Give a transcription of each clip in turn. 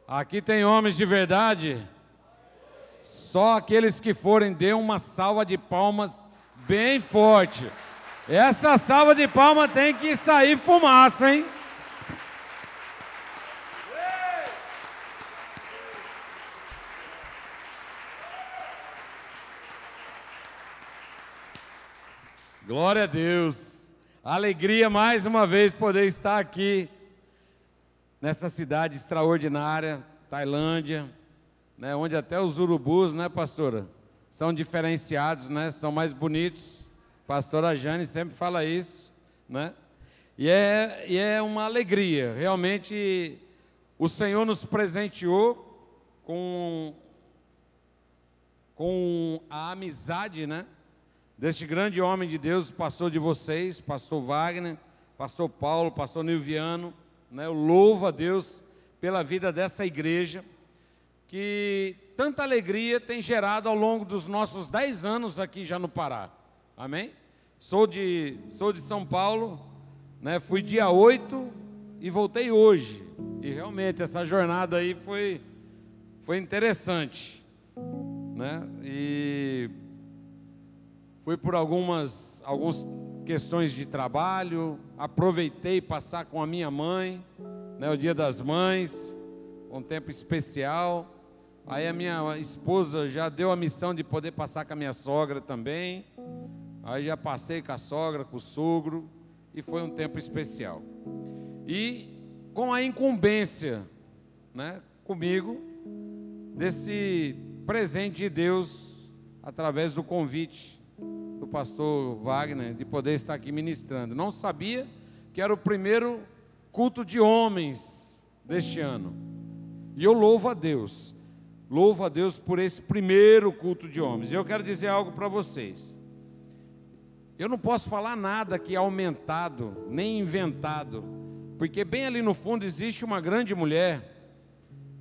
Aqui tem homens de verdade. Só aqueles que forem, dê uma salva de palmas bem forte. Essa salva de palmas tem que sair fumaça, hein? Glória a Deus. Alegria mais uma vez poder estar aqui nessa cidade extraordinária, Tailândia, né, onde até os urubus, né, pastora, são diferenciados, né, são mais bonitos. Pastora Jane sempre fala isso, né? E é uma alegria. Realmente o Senhor nos presenteou com a amizade, né, deste grande homem de Deus, pastor de vocês, pastor Wagner, pastor Paulo, pastor Nilviano, né? Eu louvo a Deus pela vida dessa igreja, que tanta alegria tem gerado ao longo dos nossos 10 anos aqui já no Pará. Amém? Sou de São Paulo, né? Fui dia 8 e voltei hoje. E realmente essa jornada aí foi interessante, né? E fui por algumas questões de trabalho, aproveitei passar com a minha mãe, né, o Dia das Mães, um tempo especial. Aí a minha esposa já deu a missão de poder passar com a minha sogra também. Aí já passei com a sogra, com o sogro, e foi um tempo especial. E com a incumbência, né, comigo, desse presente de Deus, através do convite do pastor Wagner, de poder estar aqui ministrando. Não sabia que era o primeiro culto de homens deste ano. E eu louvo a Deus por esse primeiro culto de homens. E eu quero dizer algo para vocês. Eu não posso falar nada que é aumentado, nem inventado, porque bem ali no fundo existe uma grande mulher,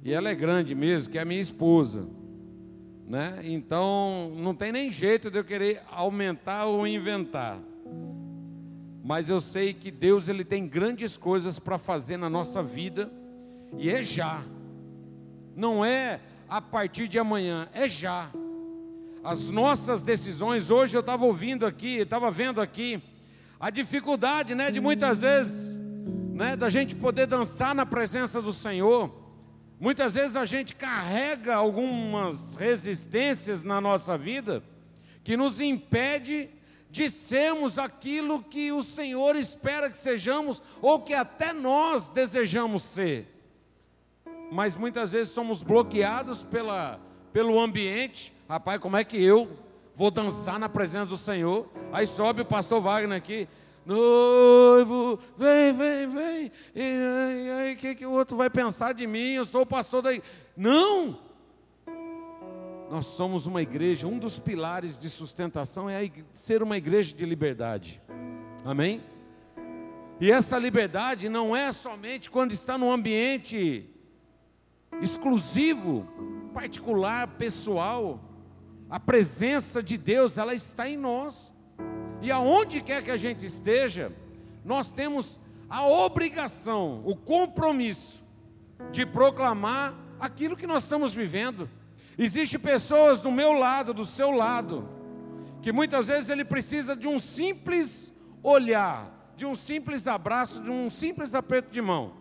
e ela é grande mesmo, que é a minha esposa, né? Então não tem nem jeito de eu querer aumentar ou inventar, mas eu sei que Deus, ele tem grandes coisas para fazer na nossa vida, e é já, não é a partir de amanhã, é já. As nossas decisões, hoje eu estava ouvindo aqui, estava vendo aqui a dificuldade, né, de muitas vezes, né, da gente poder dançar na presença do Senhor. Muitas vezes a gente carrega algumas resistências na nossa vida que nos impede de sermos aquilo que o Senhor espera que sejamos, ou que até nós desejamos ser. Mas muitas vezes somos bloqueados pelo ambiente. Rapaz, como é que eu vou dançar na presença do Senhor? Aí sobe o pastor Wagner aqui, noivo, vem, e aí o que o outro vai pensar de mim? Eu sou o pastor daí. Não! Nós somos uma igreja, um dos pilares de sustentação é ser uma igreja de liberdade. Amém? E essa liberdade não é somente quando está num ambiente exclusivo, particular, pessoal. A presença de Deus, ela está em nós. E aonde quer que a gente esteja, nós temos a obrigação, o compromisso de proclamar aquilo que nós estamos vivendo. Existem pessoas do meu lado, do seu lado, que muitas vezes ele precisa de um simples olhar, de um simples abraço, de um simples aperto de mão,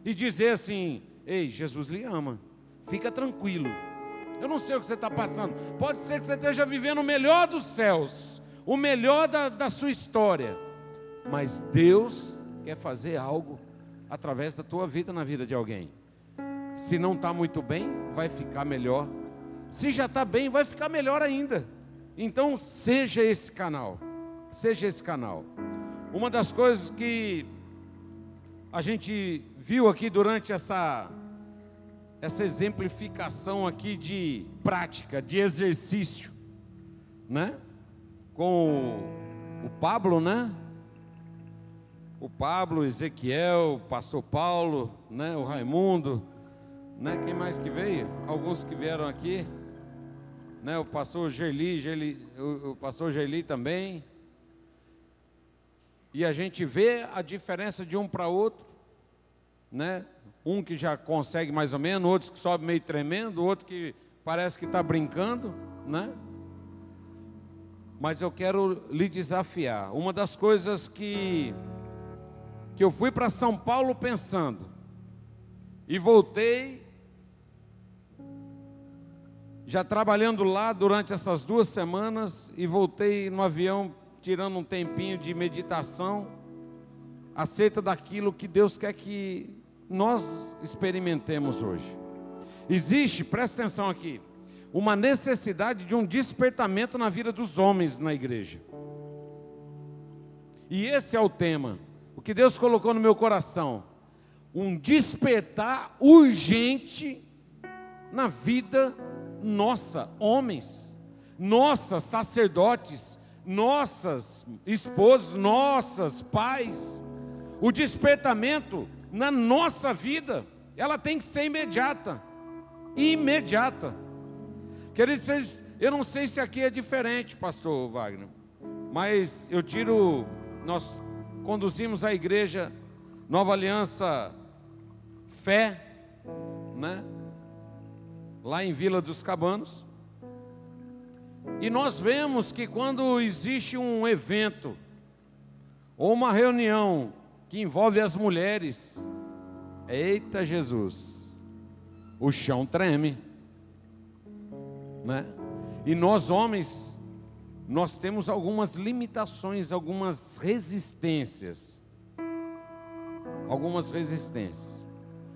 e dizer assim: ei, Jesus lhe ama, fica tranquilo. Eu não sei o que você está passando, pode ser que você esteja vivendo o melhor dos céus, o melhor da sua história, mas Deus quer fazer algo através da tua vida, na vida de alguém. Se não está muito bem, vai ficar melhor. Se já está bem, vai ficar melhor ainda. Então seja esse canal, seja esse canal. Uma das coisas que a gente viu aqui durante essa exemplificação aqui de prática, de exercício, né? Com o Pablo, né? O Pablo, Ezequiel, o pastor Paulo, né? O Raimundo, né? Quem mais que veio? Alguns que vieram aqui, né? O pastor o pastor Gerli também. E a gente vê a diferença de um para outro, né? Um que já consegue mais ou menos, outros que sobe meio tremendo, outro que parece que está brincando, né? Mas eu quero lhe desafiar. Uma das coisas que eu fui para São Paulo pensando, e voltei, já trabalhando lá durante essas 2 semanas, e voltei no avião, tirando um tempinho de meditação, acerca daquilo que Deus quer que nós experimentemos hoje. Existe, presta atenção aqui, uma necessidade de um despertamento na vida dos homens na igreja. E esse é o tema, o que Deus colocou no meu coração, um despertar urgente na vida nossa, homens, nossas sacerdotes, nossas esposas, nossas pais. O despertamento na nossa vida, ela tem que ser imediata, imediata. Queridos, eu não sei se aqui é diferente, pastor Wagner, mas nós conduzimos a igreja Nova Aliança Fé, né? Lá em Vila dos Cabanos, e nós vemos que quando existe um evento, ou uma reunião, que envolve as mulheres, eita Jesus, o chão treme, né? E nós homens, nós temos algumas limitações, algumas resistências,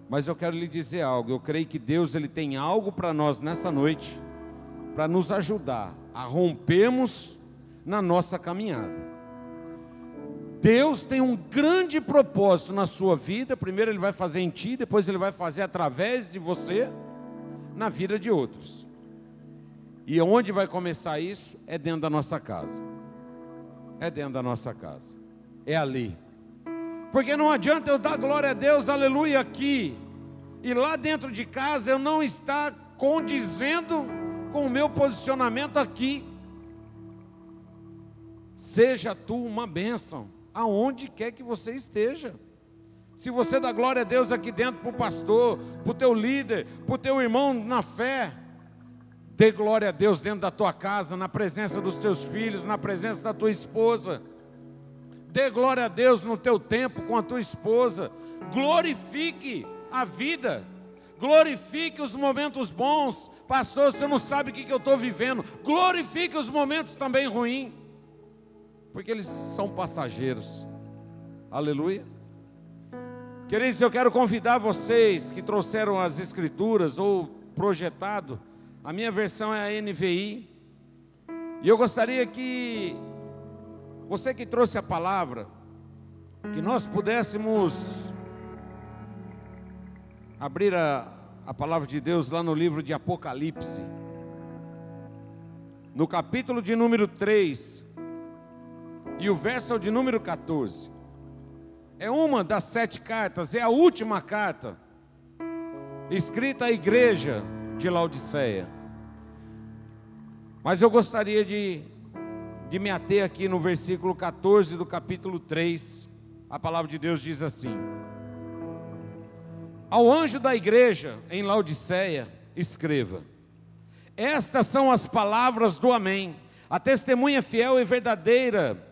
mas eu quero lhe dizer algo, eu creio que Deus ele tem algo para nós nessa noite, para nos ajudar a rompermos na nossa caminhada. Deus tem um grande propósito na sua vida. Primeiro Ele vai fazer em ti, depois Ele vai fazer através de você, na vida de outros. E onde vai começar isso? É dentro da nossa casa. É dentro da nossa casa. É ali. Porque não adianta eu dar glória a Deus, aleluia, aqui, e lá dentro de casa eu não estar condizendo com o meu posicionamento aqui. Seja tu uma bênção, aonde quer que você esteja. Se você dá glória a Deus aqui dentro para o pastor, para o teu líder, para o teu irmão na fé, dê glória a Deus dentro da tua casa, na presença dos teus filhos, na presença da tua esposa. Dê glória a Deus no teu tempo com a tua esposa. Glorifique a vida, glorifique os momentos bons. Pastor, você não sabe o que eu estou vivendo. Glorifique os momentos também ruins, porque eles são passageiros. Aleluia. Queridos, eu quero convidar vocês que trouxeram as escrituras ou projetado. A minha versão é a NVI. E eu gostaria que você que trouxe a palavra, que nós pudéssemos abrir a palavra de Deus lá no livro de Apocalipse, no capítulo de número 3, e o verso é o de número 14. É uma das 7 cartas, é a última carta escrita à igreja de Laodiceia. Mas eu gostaria de me ater aqui no versículo 14 do capítulo 3. A palavra de Deus diz assim: ao anjo da igreja em Laodiceia, escreva: estas são as palavras do Amém, a testemunha fiel e verdadeira,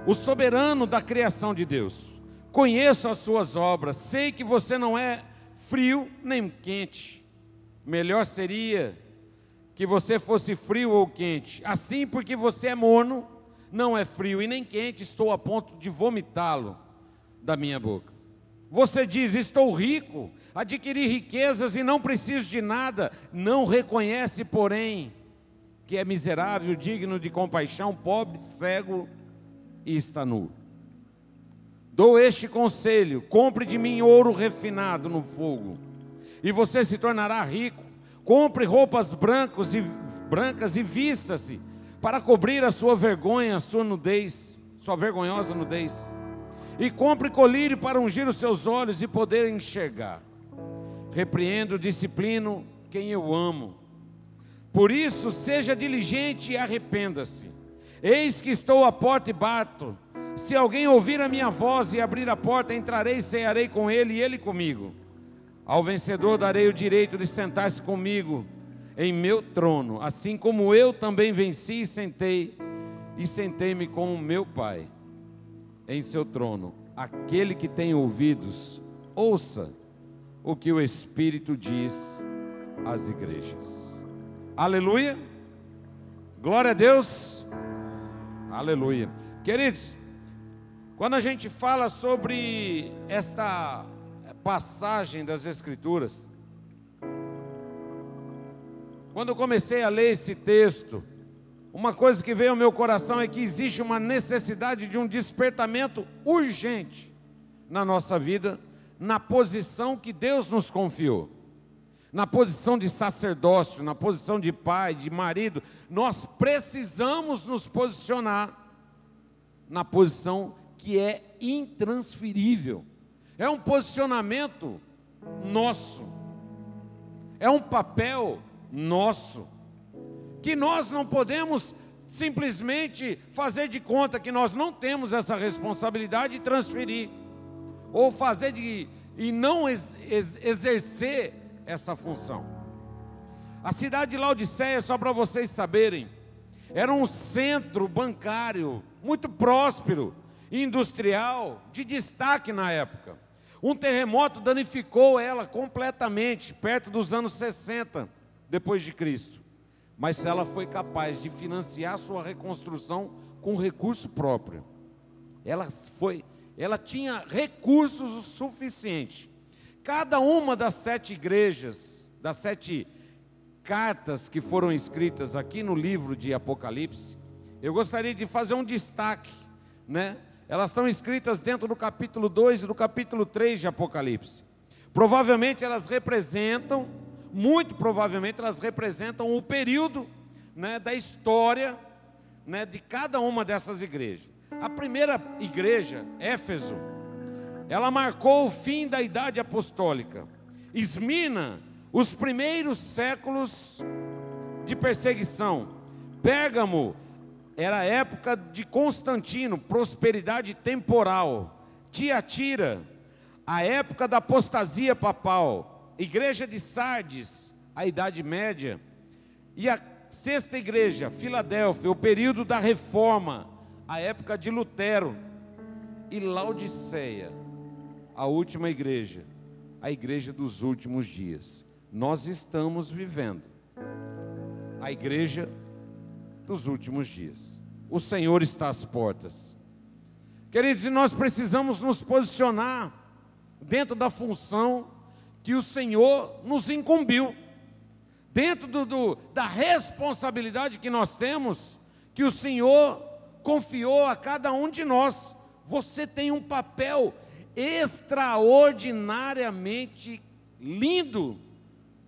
o soberano da criação de Deus. Conheço as suas obras, sei que você não é frio nem quente. Melhor seria que você fosse frio ou quente. Assim, porque você é morno, não é frio e nem quente, estou a ponto de vomitá-lo da minha boca. Você diz: estou rico, adquiri riquezas e não preciso de nada. Não reconhece, porém, que é miserável, digno de compaixão, pobre, cego e está nu. Dou este conselho: compre de mim ouro refinado no fogo, e você se tornará rico. Compre roupas brancas e vista-se, para cobrir a sua vergonha, a sua nudez, sua vergonhosa nudez. E compre colírio para ungir os seus olhos e poder enxergar. Repreendo, disciplino quem eu amo. Por isso, seja diligente e arrependa-se. Eis que estou à porta e bato. Se alguém ouvir a minha voz e abrir a porta, entrarei e cearei com ele e ele comigo. Ao vencedor darei o direito de sentar-se comigo em meu trono, assim como eu também venci e sentei-me com o meu Pai em seu trono. Aquele que tem ouvidos, ouça o que o Espírito diz às igrejas. Aleluia, glória a Deus, aleluia. Queridos, quando a gente fala sobre esta passagem das Escrituras, quando eu comecei a ler esse texto, uma coisa que veio ao meu coração é que existe uma necessidade de um despertamento urgente na nossa vida, na posição que Deus nos confiou, na posição de sacerdócio, na posição de pai, de marido. Nós precisamos nos posicionar na posição que é intransferível. É um posicionamento nosso, é um papel nosso, que nós não podemos simplesmente fazer de conta que nós não temos essa responsabilidade e transferir, ou fazer e não exercer essa função. A cidade de Laodiceia, só para vocês saberem, era um centro bancário muito próspero, industrial, de destaque na época. Um terremoto danificou ela completamente, perto dos anos 60 depois de Cristo. Mas ela foi capaz de financiar sua reconstrução com recurso próprio. Ela tinha recursos o suficiente. Cada uma das 7 igrejas, das 7 cartas que foram escritas aqui no livro de Apocalipse, eu gostaria de fazer um destaque, né? Elas estão escritas dentro do capítulo 2 e do capítulo 3 de Apocalipse. Provavelmente elas representam, muito provavelmente elas representam o período, né, da história, né, de cada uma dessas igrejas. A primeira igreja, Éfeso, ela marcou o fim da idade apostólica. Esmirna, os primeiros séculos de perseguição. Pérgamo, era a época de Constantino, prosperidade temporal. Tiatira, a época da apostasia papal. Igreja de Sardes, a Idade Média. E a sexta igreja, Filadélfia, o período da Reforma, a época de Lutero. E Laodiceia, a última igreja, a igreja dos últimos dias. Nós estamos vivendo a igreja dos últimos dias. O Senhor está às portas. Queridos, e nós precisamos nos posicionar dentro da função que o Senhor nos incumbiu, dentro da responsabilidade que nós temos, que o Senhor confiou a cada um de nós. Você tem um papel extraordinariamente lindo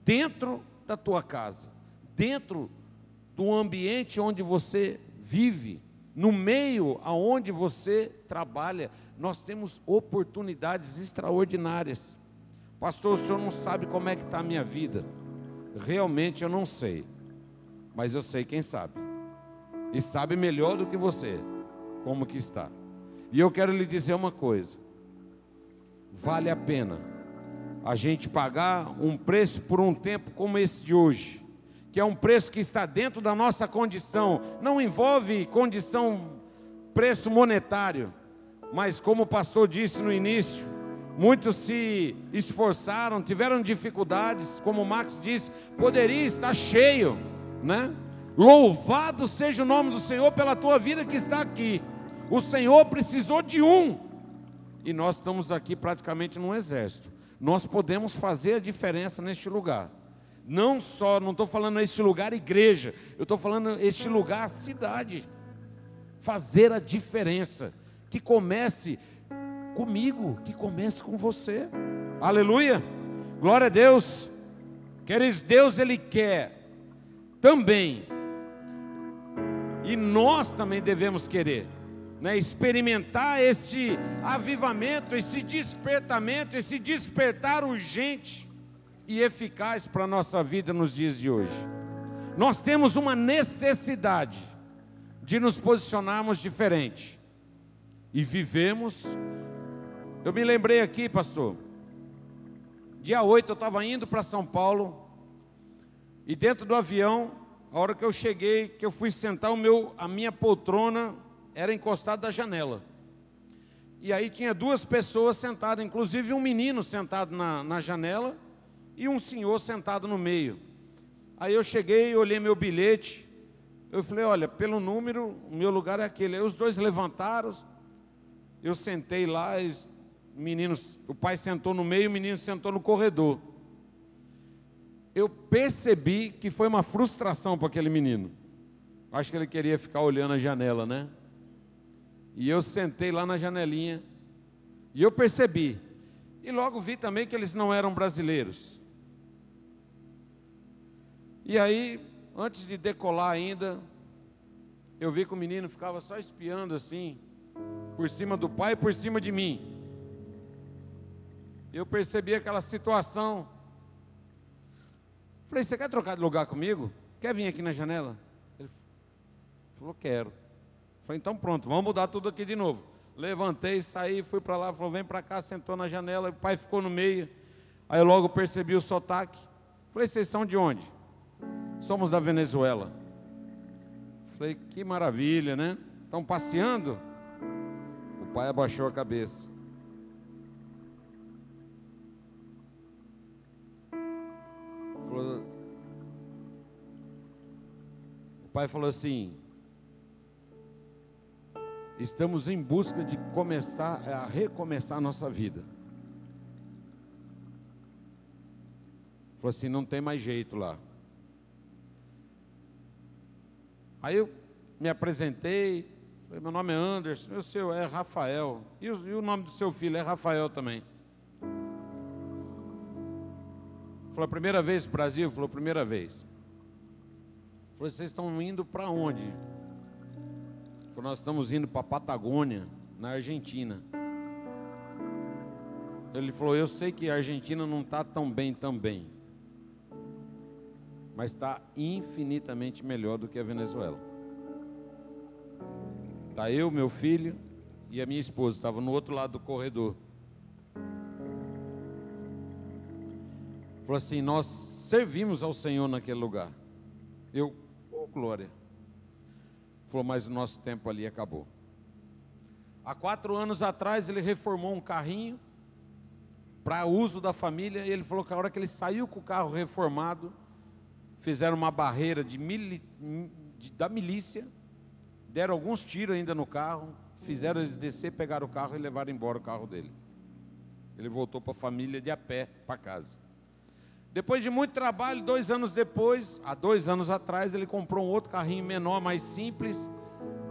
dentro da tua casa, dentro do ambiente onde você vive, no meio aonde você trabalha. Nós temos oportunidades extraordinárias. Pastor, o senhor não sabe como é que está a minha vida. Realmente eu não sei, mas eu sei quem sabe, e sabe melhor do que você como que está. E eu quero lhe dizer uma coisa: vale a pena a gente pagar um preço por um tempo como esse de hoje, que é um preço que está dentro da nossa condição. Não envolve preço monetário, mas como o pastor disse no início, muitos se esforçaram, tiveram dificuldades, como o Max disse, poderia estar cheio, né? Louvado seja o nome do Senhor pela tua vida que está aqui. O Senhor precisou de um, e nós estamos aqui praticamente num exército. Nós podemos fazer a diferença neste lugar. Não estou falando este lugar igreja, eu estou falando este lugar cidade. Fazer a diferença, que comece comigo, que comece com você. Aleluia, glória a Deus. Queridos, Deus Ele quer também, e nós também devemos querer, né, experimentar esse avivamento, esse despertamento, esse despertar urgente e eficaz para a nossa vida nos dias de hoje. Nós temos uma necessidade de nos posicionarmos diferente. e vivemos. Eu me lembrei aqui, pastor, dia 8 eu estava indo para São Paulo, e dentro do avião, a hora que eu cheguei, que eu fui sentar, a minha poltrona era encostada da janela. E aí tinha duas pessoas sentadas, inclusive um menino sentado na janela e um senhor sentado no meio. Aí eu cheguei, olhei meu bilhete, eu falei, olha, pelo número, o meu lugar é aquele. Aí os dois levantaram, eu sentei lá, o pai sentou no meio, o menino sentou no corredor. Eu percebi que foi uma frustração para aquele menino. Acho que ele queria ficar olhando a janela, né? E eu sentei lá na janelinha, e eu percebi. E logo vi também que eles não eram brasileiros. E aí, antes de decolar ainda, eu vi que o menino ficava só espiando assim, por cima do pai e por cima de mim. Eu percebi aquela situação. Falei, você quer trocar de lugar comigo? Quer vir aqui na janela? Ele falou, quero. Falei, então pronto, vamos mudar tudo aqui de novo. Levantei, saí, fui para lá, falou, vem para cá, sentou na janela, o pai ficou no meio. Aí eu logo percebi o sotaque. Falei, vocês são de onde? Somos da Venezuela. Falei, que maravilha, né? Estão passeando? O pai abaixou a cabeça. O pai falou assim, estamos em busca de começar a recomeçar a nossa vida. Falou assim, não tem mais jeito lá. Aí eu me apresentei, falei, meu nome é Anderson, o seu é Rafael, e o nome do seu filho é Rafael também. Falou, a primeira vez no Brasil? Falou, primeira vez. Falou, vocês estão indo para onde? Falou, nós estamos indo para a Patagônia, na Argentina. Ele falou, eu sei que a Argentina não está tão bem também, mas está infinitamente melhor do que a Venezuela. Está eu, meu filho e a minha esposa, estava no outro lado do corredor. Falou assim, nós servimos ao Senhor naquele lugar. Eu, oh glória. Falou, mas o nosso tempo ali acabou. Há 4 anos atrás ele reformou um carrinho para uso da família, e ele falou que a hora que ele saiu com o carro reformado, fizeram uma barreira da milícia, deram alguns tiros ainda no carro, fizeram eles descer, pegaram o carro e levaram embora o carro dele. Ele voltou para a família de a pé para casa. Depois de muito trabalho, 2 anos depois, há 2 anos atrás, ele comprou um outro carrinho menor, mais simples,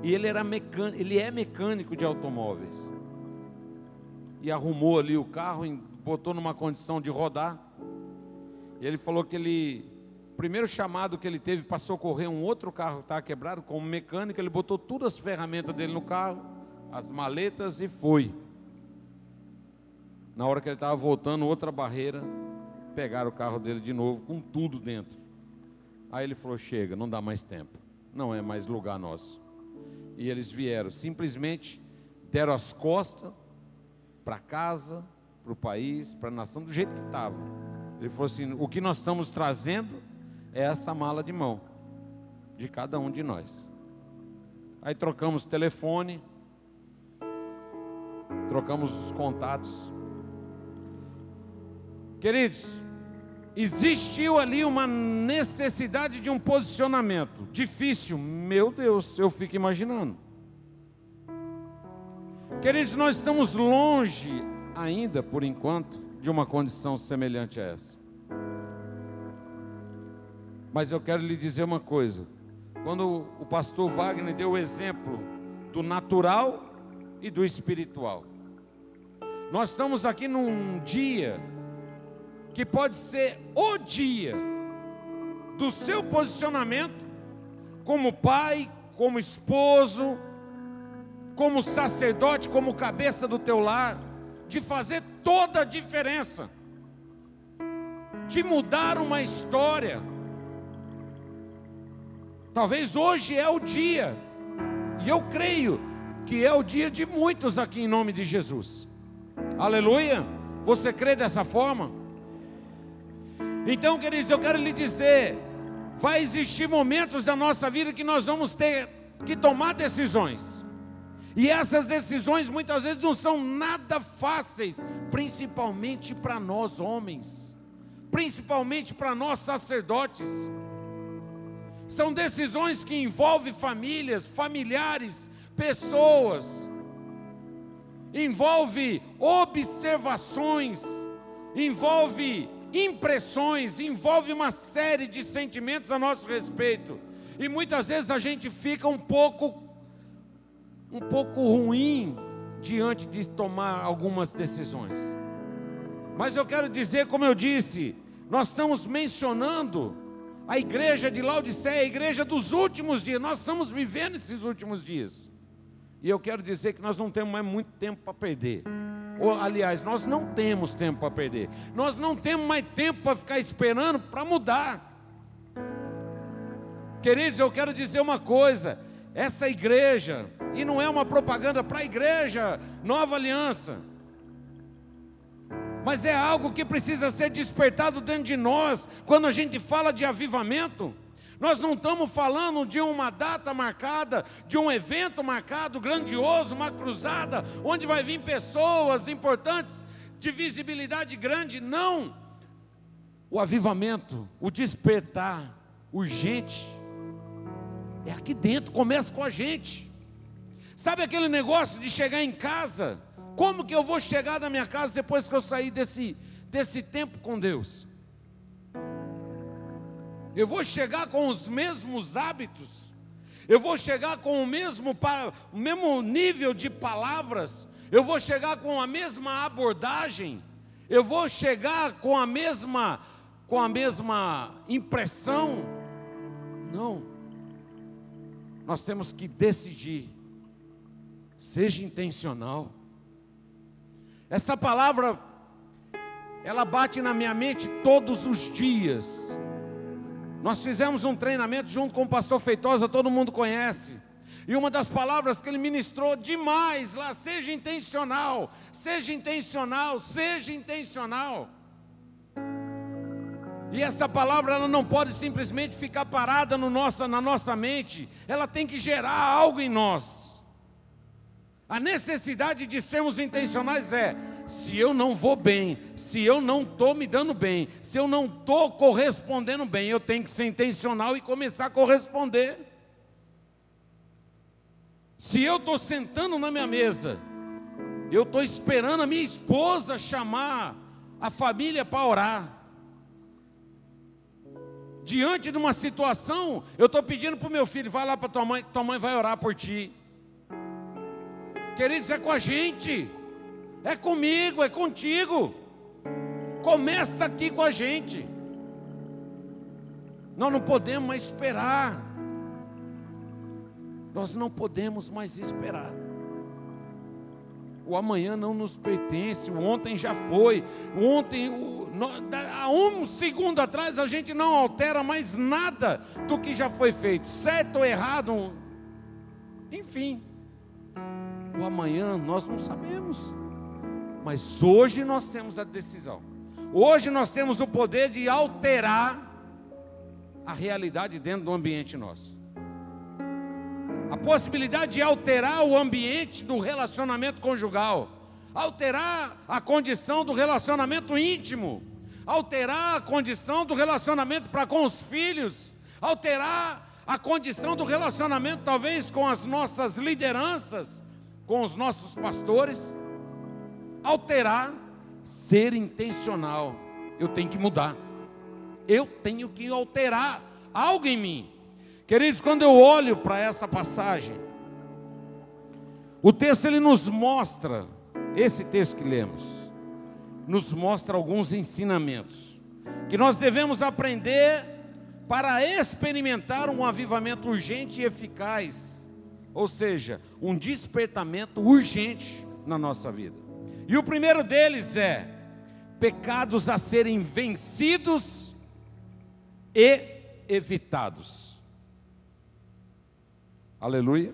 e ele é mecânico de automóveis. E arrumou ali o carro, botou numa condição de rodar. E ele falou que o primeiro chamado que ele teve para socorrer um outro carro que estava quebrado, como mecânico, ele botou todas as ferramentas dele no carro, as maletas, e foi. Na hora que ele estava voltando, outra barreira, pegaram o carro dele de novo, com tudo dentro. Aí ele falou, chega, não dá mais tempo, não é mais lugar nosso. E eles vieram, simplesmente deram as costas para casa, para o país, para a nação, do jeito que estava. Ele falou assim, o que nós estamos trazendo é essa mala de mão, de cada um de nós. Aí trocamos telefone, trocamos os contatos. Queridos, existiu ali uma necessidade de um posicionamento difícil, meu Deus, eu fico imaginando. Queridos, nós estamos longe ainda, por enquanto, de uma condição semelhante a essa. Mas eu quero lhe dizer uma coisa, quando o pastor Wagner deu o exemplo do natural e do espiritual, nós estamos aqui num dia que pode ser o dia do seu posicionamento como pai, como esposo, como sacerdote, como cabeça do teu lar, de fazer toda a diferença, de mudar uma história. Talvez hoje é o dia, e eu creio que é o dia de muitos aqui em nome de Jesus. Aleluia! Você crê dessa forma? Então, queridos, eu quero lhe dizer, vai existir momentos da nossa vida que nós vamos ter que tomar decisões. E essas decisões muitas vezes não são nada fáceis, principalmente para nós homens, principalmente para nós sacerdotes. São decisões que envolvem famílias, familiares, pessoas, envolve observações, envolve impressões, envolve uma série de sentimentos a nosso respeito. E muitas vezes a gente fica um pouco ruim diante de tomar algumas decisões. Mas eu quero dizer, como eu disse, nós estamos mencionando a igreja de Laodiceia, a igreja dos últimos dias. Nós estamos vivendo esses últimos dias. E eu quero dizer que nós não temos mais muito tempo para perder. Ou, aliás, nós não temos tempo para perder. Nós não temos mais tempo para ficar esperando para mudar. Queridos, eu quero dizer uma coisa. Essa igreja, e não é uma propaganda para a igreja Nova Aliança, mas é algo que precisa ser despertado dentro de nós. Quando a gente fala de avivamento, nós não estamos falando de uma data marcada, de um evento marcado, grandioso, uma cruzada, onde vai vir pessoas importantes, de visibilidade grande. Não! O avivamento, o despertar urgente, é aqui dentro, começa com a gente. Sabe aquele negócio de chegar em casa? Como que eu vou chegar na minha casa depois que eu sair desse tempo com Deus? Eu vou chegar com os mesmos hábitos? Eu vou chegar com o mesmo nível de palavras? Eu vou chegar com a mesma abordagem? Eu vou chegar com a mesma impressão? Não. Nós temos que decidir. Seja intencional. Essa palavra, ela bate na minha mente todos os dias. Nós fizemos um treinamento junto com o pastor Feitosa, todo mundo conhece. E uma das palavras que ele ministrou demais lá, seja intencional, seja intencional, seja intencional. E essa palavra, ela não pode simplesmente ficar parada na nossa mente, ela tem que gerar algo em nós. A necessidade de sermos intencionais é: se eu não vou bem, se eu não estou me dando bem, se eu não estou correspondendo bem, eu tenho que ser intencional e começar a corresponder. Se eu estou sentando na minha mesa, eu estou esperando a minha esposa chamar a família para orar. Diante de uma situação, eu estou pedindo para o meu filho: vai lá para tua mãe vai orar por ti. Queridos, é com a gente, é comigo, é contigo. Começa aqui com a gente. Nós não podemos mais esperar. Nós não podemos mais esperar. O amanhã não nos pertence, o ontem já foi. Há um segundo atrás a gente não altera mais nada do que já foi feito, certo ou errado, enfim. O amanhã nós não sabemos, mas hoje nós temos a decisão. Hoje nós temos o poder de alterar a realidade dentro do ambiente nosso. A possibilidade de alterar o ambiente do relacionamento conjugal, alterar a condição do relacionamento íntimo, alterar a condição do relacionamento para com os filhos, alterar a condição do relacionamento talvez com as nossas lideranças, com os nossos pastores. Alterar, ser intencional. Eu tenho que mudar, eu tenho que alterar algo em mim. Queridos, quando eu olho para essa passagem, o texto ele nos mostra, esse texto que lemos, nos mostra alguns ensinamentos que nós devemos aprender para experimentar um avivamento urgente e eficaz. Ou seja, um despertamento urgente na nossa vida. E o primeiro deles é pecados a serem vencidos e evitados. Aleluia.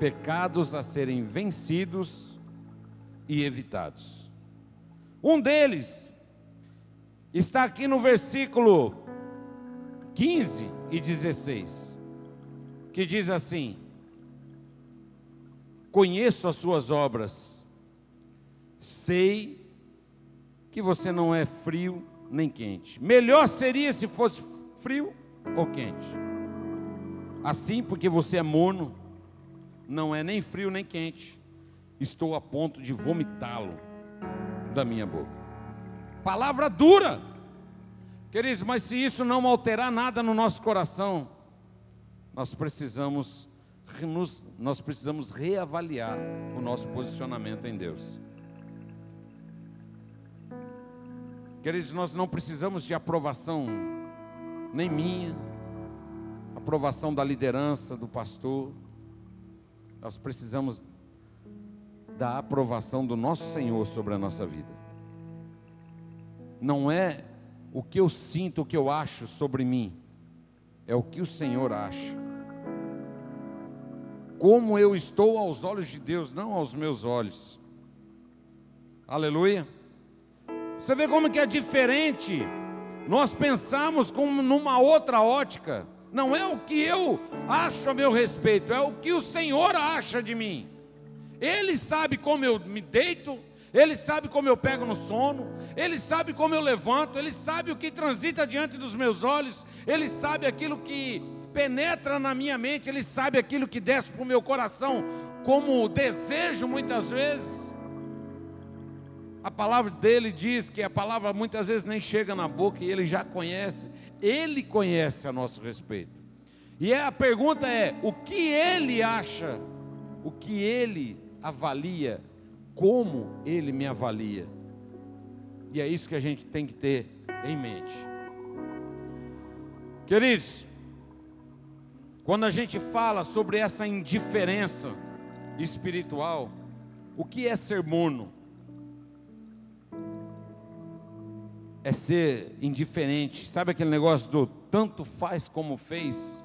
pecados a serem vencidos e evitados. Um deles está aqui no versículo 15 e 16, que diz assim: conheço as suas obras, sei que você não é frio nem quente. Melhor seria se fosse frio ou quente. Assim, porque você é morno, não é nem frio nem quente, estou a ponto de vomitá-lo da minha boca. Palavra dura, queridos, mas se isso não alterar nada no nosso coração, nós precisamos reavaliar o nosso posicionamento em Deus. Queridos, nós não precisamos de aprovação, nem minha, aprovação da liderança, do pastor. Nós precisamos da aprovação do nosso Senhor sobre a nossa vida. Não é o que eu sinto, o que eu acho sobre mim, é o que o Senhor acha. Como eu estou aos olhos de Deus, não aos meus olhos. Aleluia. Você vê como que é diferente. Nós pensamos como numa outra ótica. Não é o que eu acho a meu respeito, é o que o Senhor acha de mim. Ele sabe como eu me deito, Ele sabe como eu pego no sono, Ele sabe como eu levanto, Ele sabe o que transita diante dos meus olhos, Ele sabe aquilo que penetra na minha mente, Ele sabe aquilo que desce para o meu coração, como desejo muitas vezes. A palavra dele diz que a palavra muitas vezes nem chega na boca e Ele já conhece. Ele conhece a nosso respeito. E a pergunta é: o que Ele acha? O que Ele avalia? Como Ele me avalia? E é isso que a gente tem que ter em mente. Queridos, quando a gente fala sobre essa indiferença espiritual, o que é ser morno? É ser indiferente. Sabe aquele negócio do tanto faz como fez?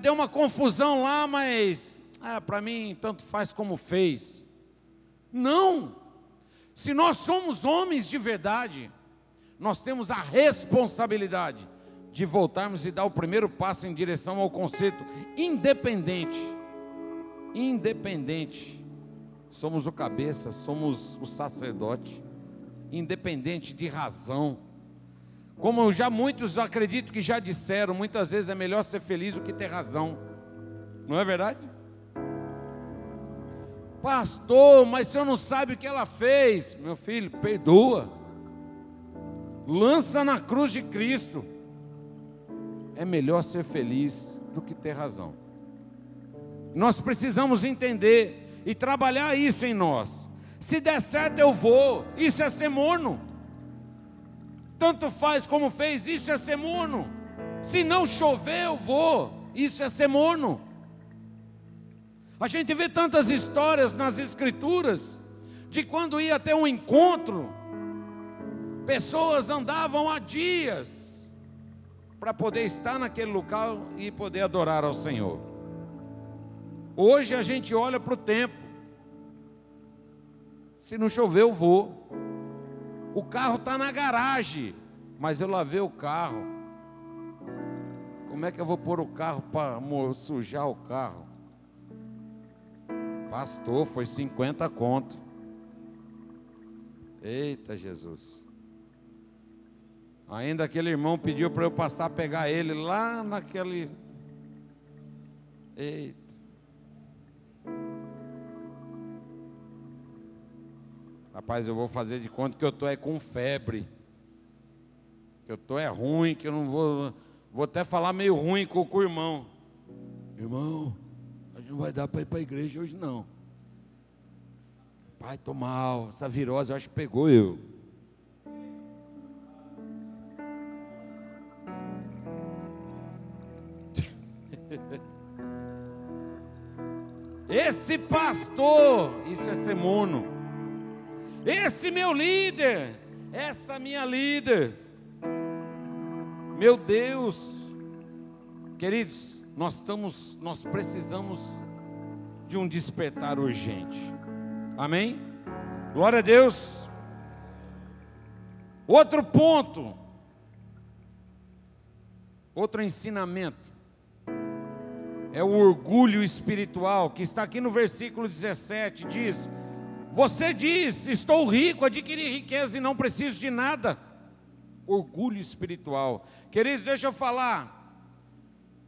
Deu uma confusão lá, mas para mim tanto faz como fez. Não! Se nós somos homens de verdade, nós temos a responsabilidade de voltarmos e dar o primeiro passo em direção ao conceito independente. Independente. Somos o cabeça, somos o sacerdote. Independente de razão. Como já muitos acredito que já disseram, muitas vezes é melhor ser feliz do que ter razão. Não é verdade? Pastor, mas o senhor não sabe o que ela fez. Meu filho, perdoa. Lança na cruz de Cristo. É melhor ser feliz do que ter razão. Nós precisamos entender e trabalhar isso em nós. Se der certo eu vou, isso é ser morno. Tanto faz como fez, isso é ser morno. Se não chover eu vou, isso é ser morno. A gente vê tantas histórias nas escrituras, de quando ia ter um encontro, pessoas andavam há dias, para poder estar naquele local e poder adorar ao Senhor. Hoje a gente olha para o tempo, se não chover eu vou. O carro está na garagem, mas eu lavei o carro. Como é que eu vou pôr o carro para sujar o carro? Pastor, foi 50 conto. Eita Jesus. Ainda aquele irmão pediu para eu passar a pegar ele lá naquele... Eita. Rapaz, eu vou fazer de conta que eu estou com febre. Que eu estou ruim, que eu não vou... Vou até falar meio ruim com o irmão. Irmão, a gente não vai dar para ir para a igreja hoje não. Pai, estou mal. Essa virose eu acho que pegou eu. Esse pastor, isso é ser mono. Esse meu líder, essa minha líder, meu Deus, queridos, nós precisamos de um despertar urgente. Amém? Glória a Deus. Outro ponto, outro ensinamento, é o orgulho espiritual, que está aqui no versículo 17, diz: você diz, estou rico, adquiri riqueza e não preciso de nada. Orgulho espiritual. Queridos, deixa eu falar,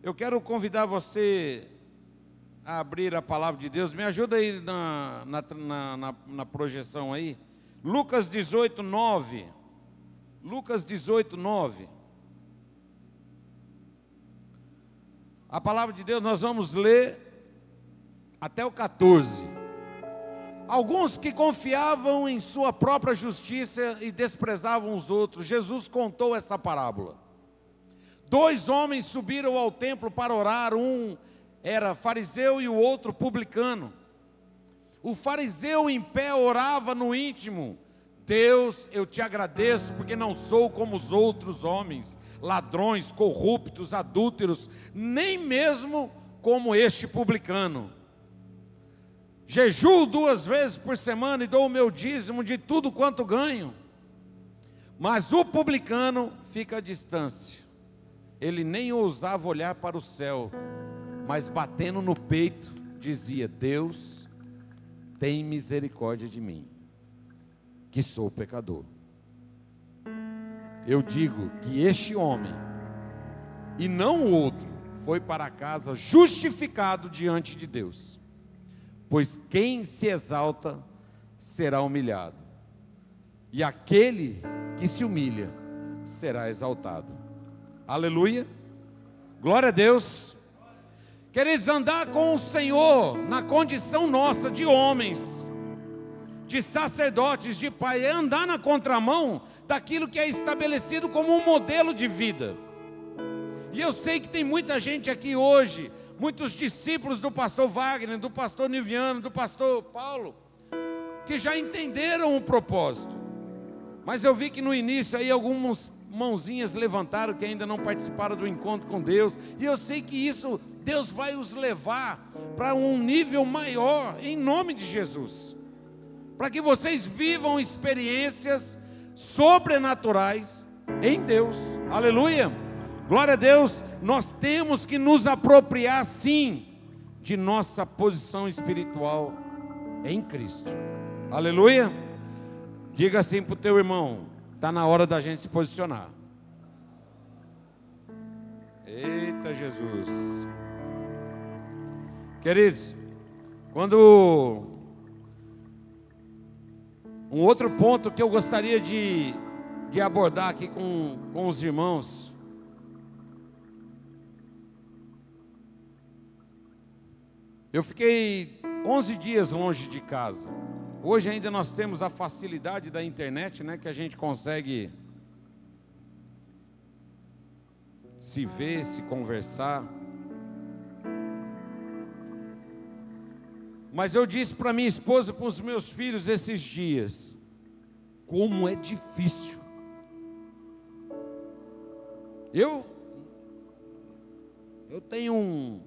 eu quero convidar você a abrir a palavra de Deus. Me ajuda aí na projeção aí. Lucas 18, 9. Lucas 18, 9. A palavra de Deus nós vamos ler até o 14. Alguns que confiavam em sua própria justiça e desprezavam os outros, Jesus contou essa parábola. 2 homens subiram ao templo para orar, um era fariseu e o outro publicano. O fariseu em pé orava no íntimo: Deus, eu te agradeço porque não sou como os outros homens, ladrões, corruptos, adúlteros, nem mesmo como este publicano. Jejuo 2 vezes por semana e dou o meu dízimo de tudo quanto ganho. Mas o publicano fica à distância. Ele nem ousava olhar para o céu, mas batendo no peito, dizia: Deus, tem misericórdia de mim, que sou pecador. Eu digo que este homem, e não o outro, foi para casa justificado diante de Deus. Pois quem se exalta será humilhado, e aquele que se humilha será exaltado. Aleluia, glória a Deus. Queridos, andar com o Senhor na condição nossa de homens, de sacerdotes, de pai, é andar na contramão daquilo que é estabelecido como um modelo de vida. E eu sei que tem muita gente aqui hoje, muitos discípulos do pastor Wagner, do pastor Niviano, do pastor Paulo, que já entenderam o propósito. Mas eu vi que no início aí algumas mãozinhas levantaram que ainda não participaram do encontro com Deus. E eu sei que isso, Deus vai os levar para um nível maior, em nome de Jesus. Para que vocês vivam experiências sobrenaturais em Deus. Aleluia! Glória a Deus. Nós temos que nos apropriar sim de nossa posição espiritual em Cristo. Aleluia. Diga assim para o teu irmão: está na hora da gente se posicionar. Eita Jesus. Queridos, quando um outro ponto que eu gostaria de abordar aqui com os irmãos, eu fiquei 11 dias longe de casa. Hoje ainda nós temos a facilidade da internet, né, que a gente consegue se ver, se conversar. Mas eu disse para minha esposa, para os meus filhos esses dias, como é difícil. Eu tenho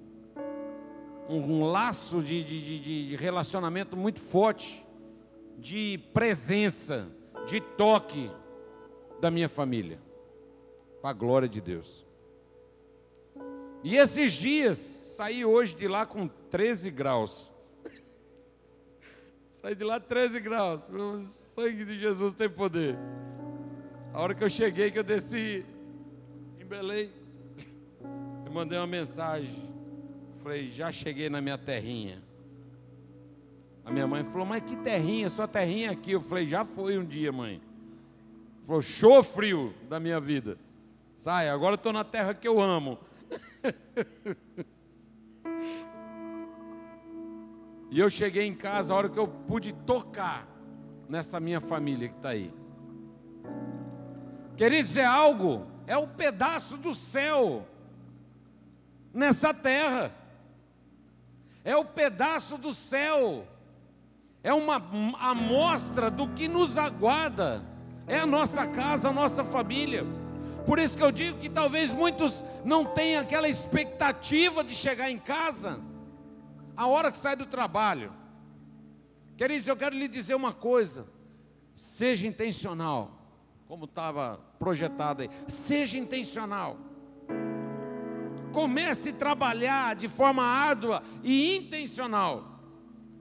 um laço de relacionamento muito forte, de presença, de toque da minha família, para a glória de Deus. E esses dias, saí hoje de lá com 13 graus. Saí de lá 13 graus. O sangue de Jesus tem poder. A hora que eu cheguei, que eu desci em Belém, eu mandei uma mensagem. Falei: já cheguei na minha terrinha. A minha mãe falou: mas que terrinha? Sua terrinha aqui. Eu falei: já foi um dia, mãe. Falou: show frio da minha vida. Sai, agora eu estou na terra que eu amo. E eu cheguei em casa a hora que eu pude tocar nessa minha família que está aí. Queridos, é um pedaço do céu nessa terra. É o pedaço do céu. É uma amostra do que nos aguarda. É a nossa casa, a nossa família. Por isso que eu digo que talvez muitos não tenham aquela expectativa de chegar em casa a hora que sai do trabalho. Queridos, eu quero lhe dizer uma coisa: seja intencional, como estava projetado aí, seja intencional. Comece a trabalhar de forma árdua e intencional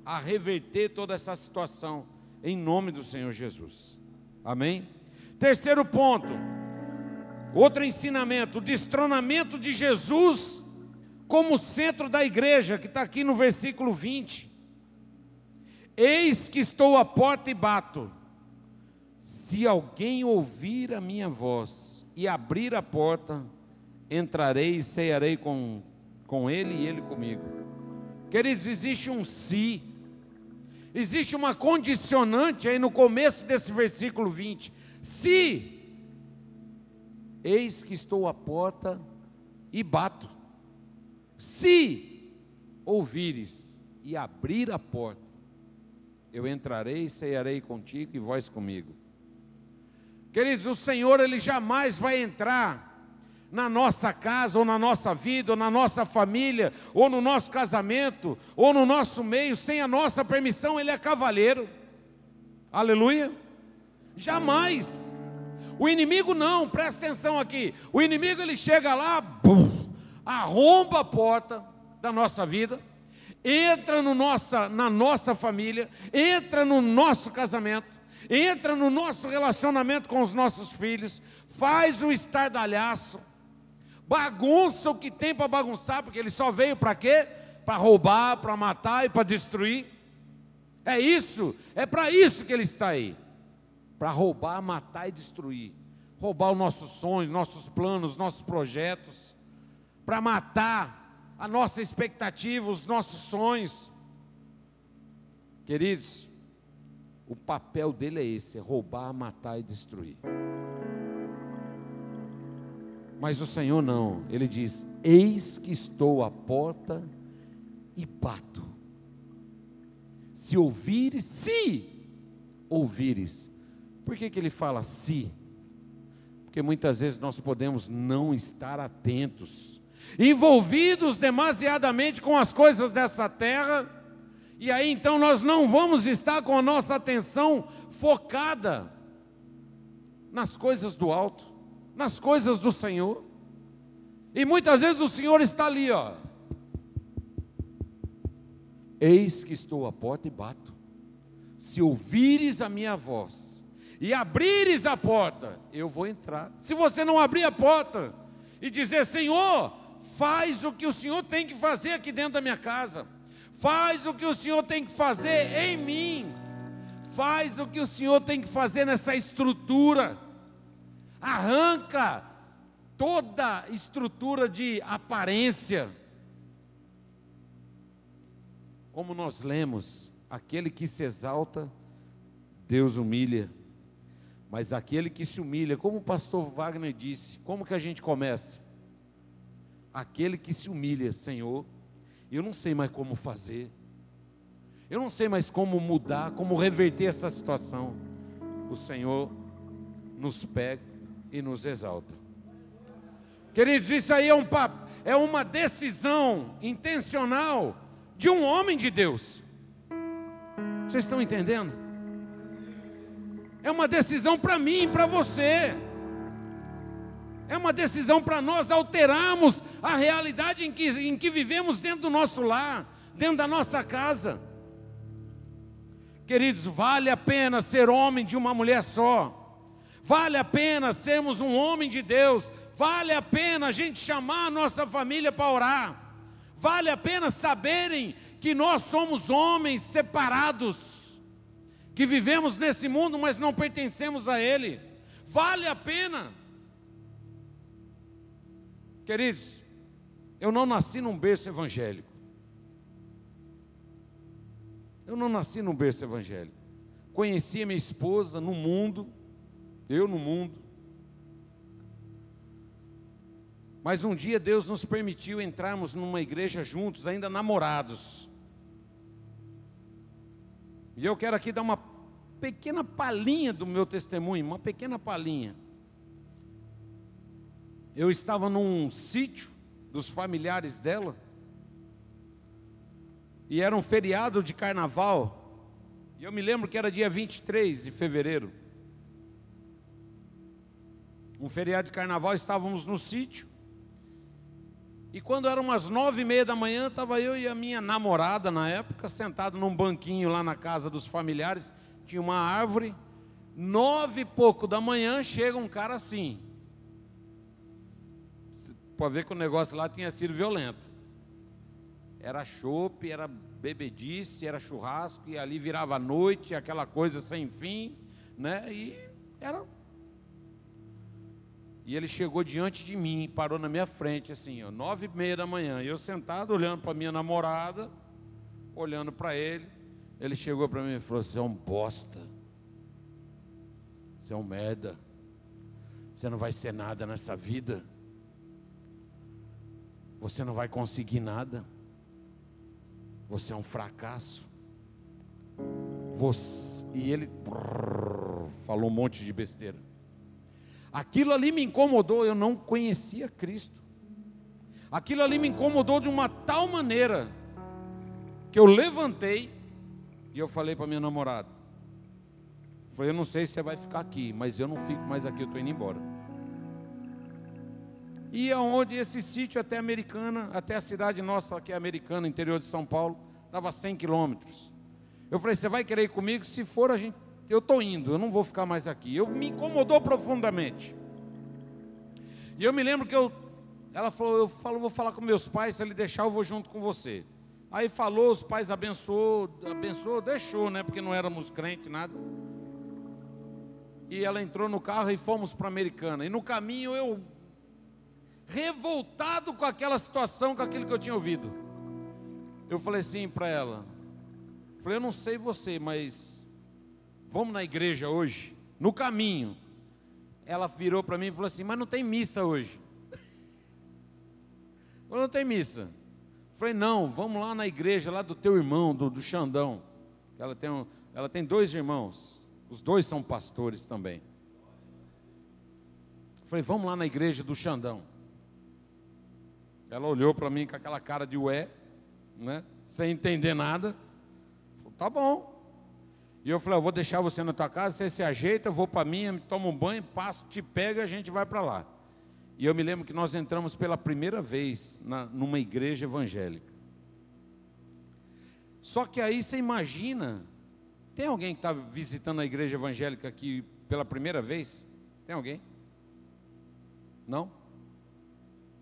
a reverter toda essa situação, em nome do Senhor Jesus. Amém? Terceiro ponto, outro ensinamento: o destronamento de Jesus como centro da igreja, que está aqui no versículo 20. Eis que estou à porta e bato. Se alguém ouvir a minha voz e abrir a porta, entrarei e cearei com ele e ele comigo. Queridos, existe um se, existe uma condicionante aí no começo desse versículo 20. Se, eis que estou à porta e bato. Se ouvires e abrir a porta, eu entrarei e cearei contigo e vós comigo. Queridos, o Senhor, Ele jamais vai entrar na nossa casa, ou na nossa vida, ou na nossa família, ou no nosso casamento, ou no nosso meio, sem a nossa permissão. Ele é cavalheiro. Aleluia. Jamais. O inimigo não, presta atenção aqui. O inimigo, ele chega lá, bum, arromba a porta da nossa vida, entra na nossa família, entra no nosso casamento, entra no nosso relacionamento com os nossos filhos, faz um estardalhaço, bagunça o que tem para bagunçar, porque ele só veio para quê? Para roubar, para matar e para destruir. É isso, é para isso que ele está aí, para roubar, matar e destruir, roubar os nossos sonhos, nossos planos, nossos projetos, para matar a nossa expectativa, os nossos sonhos. Queridos, o papel dele é esse, é roubar, matar e destruir. Mas o Senhor não, Ele diz: eis que estou à porta e bato. Se ouvires, por que Ele fala se? Porque muitas vezes nós podemos não estar atentos, envolvidos demasiadamente com as coisas dessa terra, e aí então nós não vamos estar com a nossa atenção focada nas coisas do alto, nas coisas do Senhor. E muitas vezes o Senhor está ali, ó: eis que estou à porta e bato. Se ouvires a minha voz e abrires a porta, eu vou entrar. Se você não abrir a porta e dizer: Senhor, faz o que o Senhor tem que fazer aqui dentro da minha casa, faz o que o Senhor tem que fazer em mim, faz o que o Senhor tem que fazer nessa estrutura, arranca toda estrutura de aparência. Como nós lemos, aquele que se exalta, Deus humilha, mas aquele que se humilha, como o pastor Wagner disse, como que a gente começa? Aquele que se humilha: Senhor, eu não sei mais como fazer, eu não sei mais como mudar, como reverter essa situação. O Senhor nos pega e nos exalta. Queridos, isso aí é uma decisão intencional de um homem de Deus. Vocês estão entendendo? É uma decisão para mim e para você. É uma decisão para nós alterarmos a realidade em que vivemos dentro do nosso lar, dentro da nossa casa. Queridos, vale a pena ser homem de uma mulher só. Vale a pena sermos um homem de Deus. Vale a pena a gente chamar a nossa família para orar. Vale a pena saberem que nós somos homens separados, que vivemos nesse mundo, mas não pertencemos a ele. Vale a pena. Queridos, eu não nasci num berço evangélico. Eu não nasci num berço evangélico. Conheci a minha esposa no mundo, eu no mundo. Mas um dia Deus nos permitiu entrarmos numa igreja juntos, ainda namorados. E eu quero aqui dar uma pequena palhinha do meu testemunho, uma pequena palhinha. eu estava num sítio dos familiares dela, e era um feriado de carnaval, e eu me lembro que era dia 23 de fevereiro, um feriado de carnaval, estávamos no sítio, e quando eram umas 9h30 da manhã, estava eu e a minha namorada na época, sentado num banquinho lá na casa dos familiares, tinha uma árvore, 9 e pouco da manhã, chega um cara assim, pode ver que o negócio lá tinha sido violento, era chope, era bebedice, era churrasco, e ali virava noite, aquela coisa sem fim, né, e ele chegou diante de mim, parou na minha frente, assim, ó, 9h30 da manhã, e eu sentado, olhando para minha namorada, olhando para ele, ele chegou para mim e falou: você é um bosta, você é um merda, você não vai ser nada nessa vida, você não vai conseguir nada, você é um fracasso, e ele falou um monte de besteira. Aquilo ali me incomodou, eu não conhecia Cristo. Aquilo ali me incomodou de uma tal maneira que eu levantei e eu falei para minha namorada, falei: eu não sei se você vai ficar aqui, mas eu não fico mais aqui, eu estou indo embora. E aonde esse sítio até Americana, até a cidade nossa que é Americana, interior de São Paulo, dava 100 quilômetros. Eu falei: você vai querer ir comigo? Se for, eu estou indo, eu não vou ficar mais aqui. Me incomodou profundamente. E eu me lembro que ela falou: vou falar com meus pais, se ele deixar eu vou junto com você. Aí falou, os pais abençoou, deixou, né, porque não éramos crentes, nada. E ela entrou no carro e fomos para Americana. E no caminho eu, revoltado com aquela situação, com aquilo que eu tinha ouvido, eu falei assim para ela, falei: eu não sei você, mas vamos na igreja hoje? No caminho, ela virou para mim e falou assim: mas não tem missa hoje. Eu: não tem missa. Falei: não, vamos lá na igreja, lá do teu irmão, do Xandão. Ela tem 2 irmãos, os 2 são pastores também. Falei: vamos lá na igreja do Xandão. Ela olhou para mim com aquela cara de ué, né, sem entender nada. Falei: tá bom. E eu falei: eu vou deixar você na tua casa, você se ajeita, eu vou para a minha, tomo um banho, passo, te pega e a gente vai para lá. E eu me lembro que nós entramos pela primeira vez numa igreja evangélica. Só que aí você imagina, tem alguém que está visitando a igreja evangélica aqui pela primeira vez? Tem alguém? Não?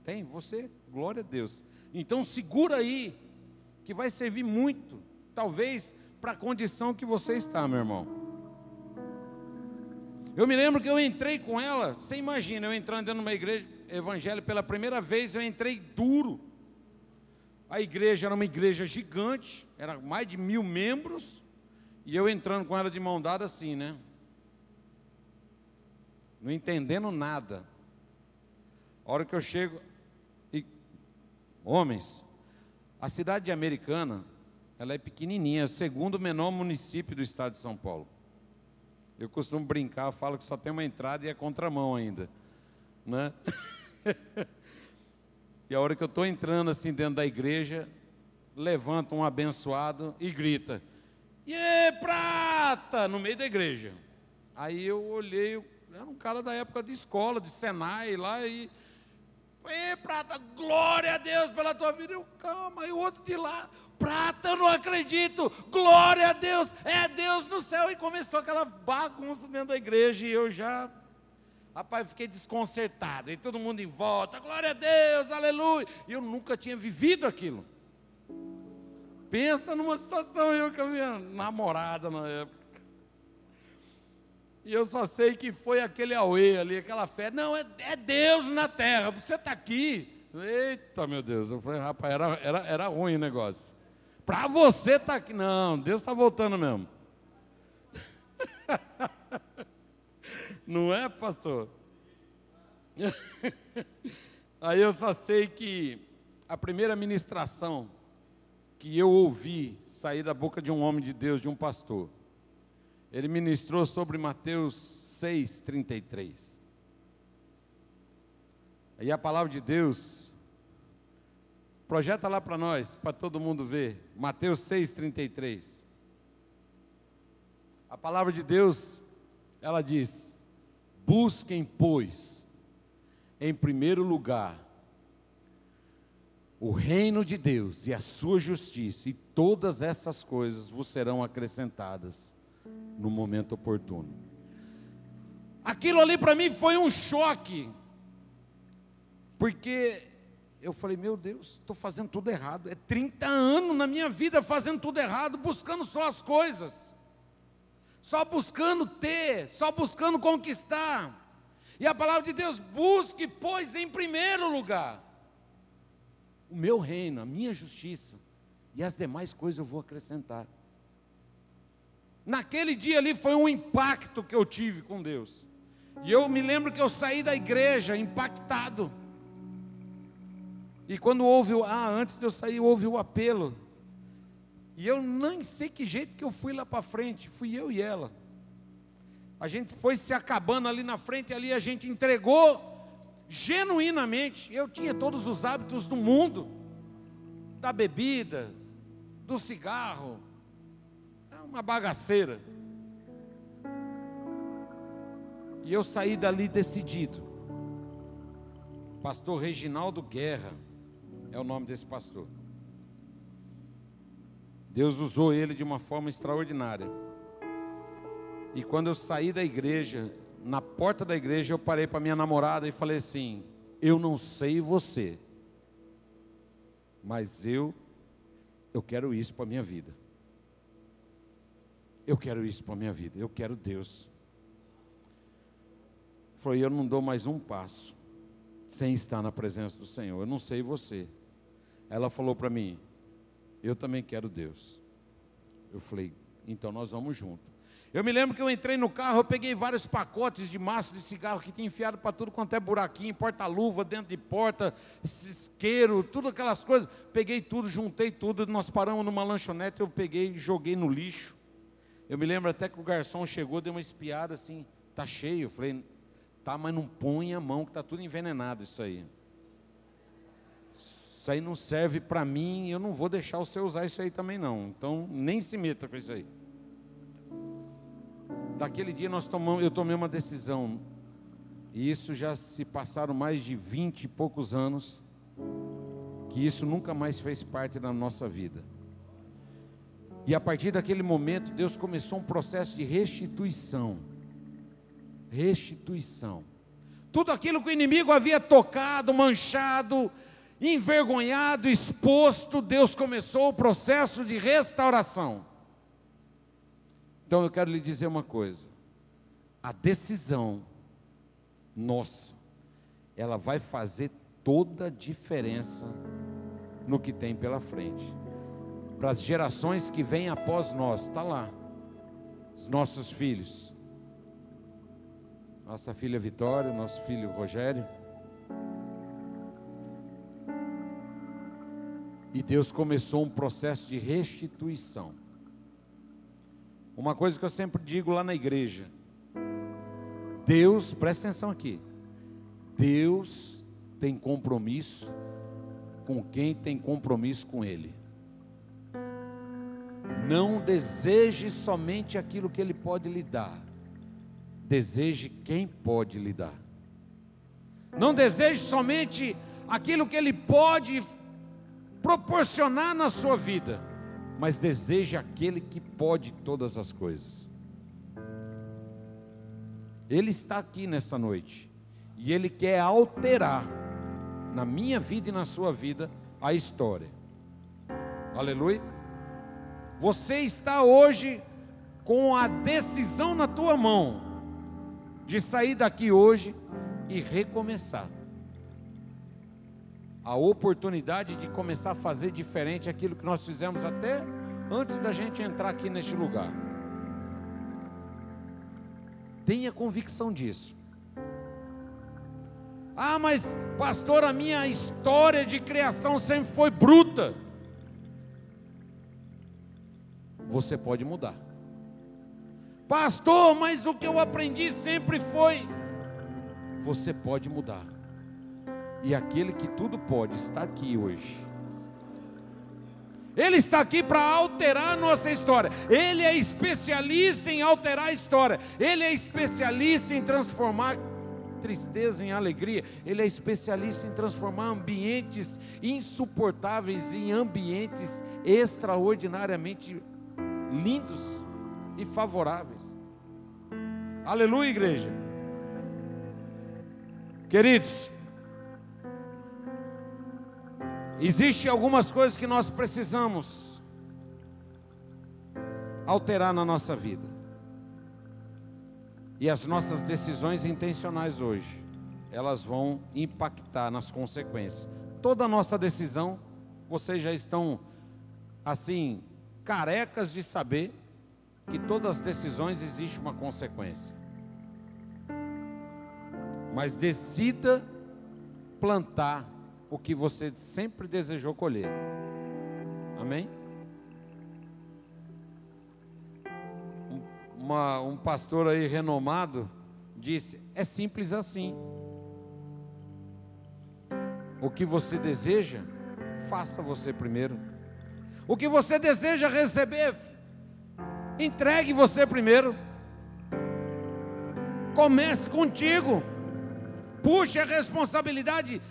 Tem? Você? Glória a Deus. Então segura aí, que vai servir muito, talvez, para a condição que você está, meu irmão. Eu me lembro que eu entrei com ela, você imagina, eu entrando dentro de uma igreja evangélica pela primeira vez, eu entrei duro. A igreja era uma igreja gigante, era mais de 1000 membros, e eu entrando com ela de mão dada assim, né? Não entendendo nada. A hora que eu chego, homens, a cidade de Americana, ela é pequenininha, é o 2º menor município do estado de São Paulo. Eu costumo brincar, eu falo que só tem uma entrada e é contramão ainda, né? E a hora que eu estou entrando assim dentro da igreja, levanta um abençoado e grita: "Iê, prata!" no meio da igreja. Aí eu olhei, era um cara da época de escola, de Senai lá, e "Ê, prata, glória a Deus pela tua vida." Eu: calma. E o outro de lá: "Prata, eu não acredito, glória a Deus, é Deus no céu." E começou aquela bagunça dentro da igreja, e eu já, rapaz, fiquei desconcertado, e todo mundo em volta: "Glória a Deus, aleluia." E eu nunca tinha vivido aquilo. Pensa numa situação, eu com a minha namorada na época, e eu só sei que foi aquele auê ali, aquela fé. Não, é Deus na terra, você está aqui. Eita, meu Deus. Eu falei: rapaz, era ruim o negócio. Para você estar aqui, não, Deus está voltando mesmo. Não é, pastor? Aí eu só sei que a primeira ministração que eu ouvi sair da boca de um homem de Deus, de um pastor, ele ministrou sobre Mateus 6:33. Aí a palavra de Deus, projeta lá para nós, para todo mundo ver, Mateus 6,33. A palavra de Deus, ela diz: busquem, pois, em primeiro lugar, o reino de Deus e a sua justiça, e todas estas coisas vos serão acrescentadas no momento oportuno. Aquilo ali para mim foi um choque, porque eu falei, meu Deus, estou fazendo tudo errado. É 30 anos na minha vida fazendo tudo errado, buscando só as coisas, só buscando ter, só buscando conquistar. E a palavra de Deus: busque, pois, em primeiro lugar o meu reino, a minha justiça, e as demais coisas eu vou acrescentar. Naquele dia ali foi um impacto que eu tive com Deus. E eu me lembro que eu saí da igreja impactado. E quando houve, antes de eu sair, houve o apelo. E eu nem sei que jeito que eu fui lá para frente, fui eu e ela. A gente foi se acabando ali na frente, ali a gente entregou genuinamente. Eu tinha todos os hábitos do mundo, da bebida, do cigarro, uma bagaceira. E eu saí dali decidido. Pastor Reginaldo Guerra é o nome desse pastor. Deus usou ele de uma forma extraordinária. E quando eu saí da igreja, na porta da igreja, eu parei para minha namorada e falei assim: eu não sei você, mas eu quero isso para a minha vida. Eu quero isso para a minha vida, eu quero Deus. Falei, eu não dou mais um passo sem estar na presença do Senhor. Eu não sei você. Ela falou para mim: eu também quero Deus. Eu falei, então nós vamos juntos. Eu me lembro que eu entrei no carro, eu peguei vários pacotes de maço de cigarro que tinha enfiado para tudo quanto é buraquinho, porta-luva dentro de porta, isqueiro, tudo aquelas coisas. Peguei tudo, juntei tudo, nós paramos numa lanchonete, eu peguei e joguei no lixo. Eu me lembro até que o garçom chegou, deu uma espiada assim, tá cheio. Eu falei, tá, mas não põe a mão que tá tudo envenenado isso aí. Isso aí não serve para mim, eu não vou deixar você usar isso aí também não. Então nem se meta com isso aí. Daquele dia eu tomei uma decisão, e isso já se passaram mais de 20 e poucos anos, que isso nunca mais fez parte da nossa vida. E a partir daquele momento, Deus começou um processo de restituição. Restituição. Tudo aquilo que o inimigo havia tocado, manchado, envergonhado, exposto, Deus começou o processo de restauração. Então eu quero lhe dizer uma coisa: a decisão nossa, ela vai fazer toda a diferença no que tem pela frente. Para as gerações que vêm após nós, está lá, os nossos filhos, nossa filha Vitória, nosso filho Rogério. E Deus começou um processo de restituição. Uma coisa que eu sempre digo lá na igreja: Deus, presta atenção aqui, Deus tem compromisso com quem tem compromisso com Ele. Não deseje somente aquilo que Ele pode lhe dar, deseje quem pode lhe dar. Não deseje somente aquilo que Ele pode proporcionar na sua vida, mas deseje aquele que pode todas as coisas. Ele está aqui nesta noite, e Ele quer alterar, na minha vida e na sua vida, a história. Aleluia. Você está hoje com a decisão na tua mão, de sair daqui hoje e recomeçar. A oportunidade de começar a fazer diferente aquilo que nós fizemos até antes da gente entrar aqui neste lugar. Tenha convicção disso. Ah, mas pastor, a minha história de criação sempre foi bruta. Você pode mudar. Pastor, mas o que eu aprendi sempre foi. Você pode mudar. E aquele que tudo pode está aqui hoje. Ele está aqui para alterar a nossa história. Ele é especialista em alterar a história. Ele é especialista em transformar tristeza em alegria. Ele é especialista em transformar ambientes insuportáveis em ambientes extraordinariamente lindos e favoráveis. Aleluia, igreja. Queridos, existem algumas coisas que nós precisamos alterar na nossa vida. E as nossas decisões intencionais hoje, elas vão impactar nas consequências. Toda a nossa decisão, vocês já estão, assim, carecas de saber que todas as decisões existe uma consequência. Mas decida plantar o que você sempre desejou colher. Amém? Um pastor aí renomado disse: é simples assim. O que você deseja, faça você primeiro. O que você deseja receber, entregue você primeiro. Comece contigo. Puxe a responsabilidade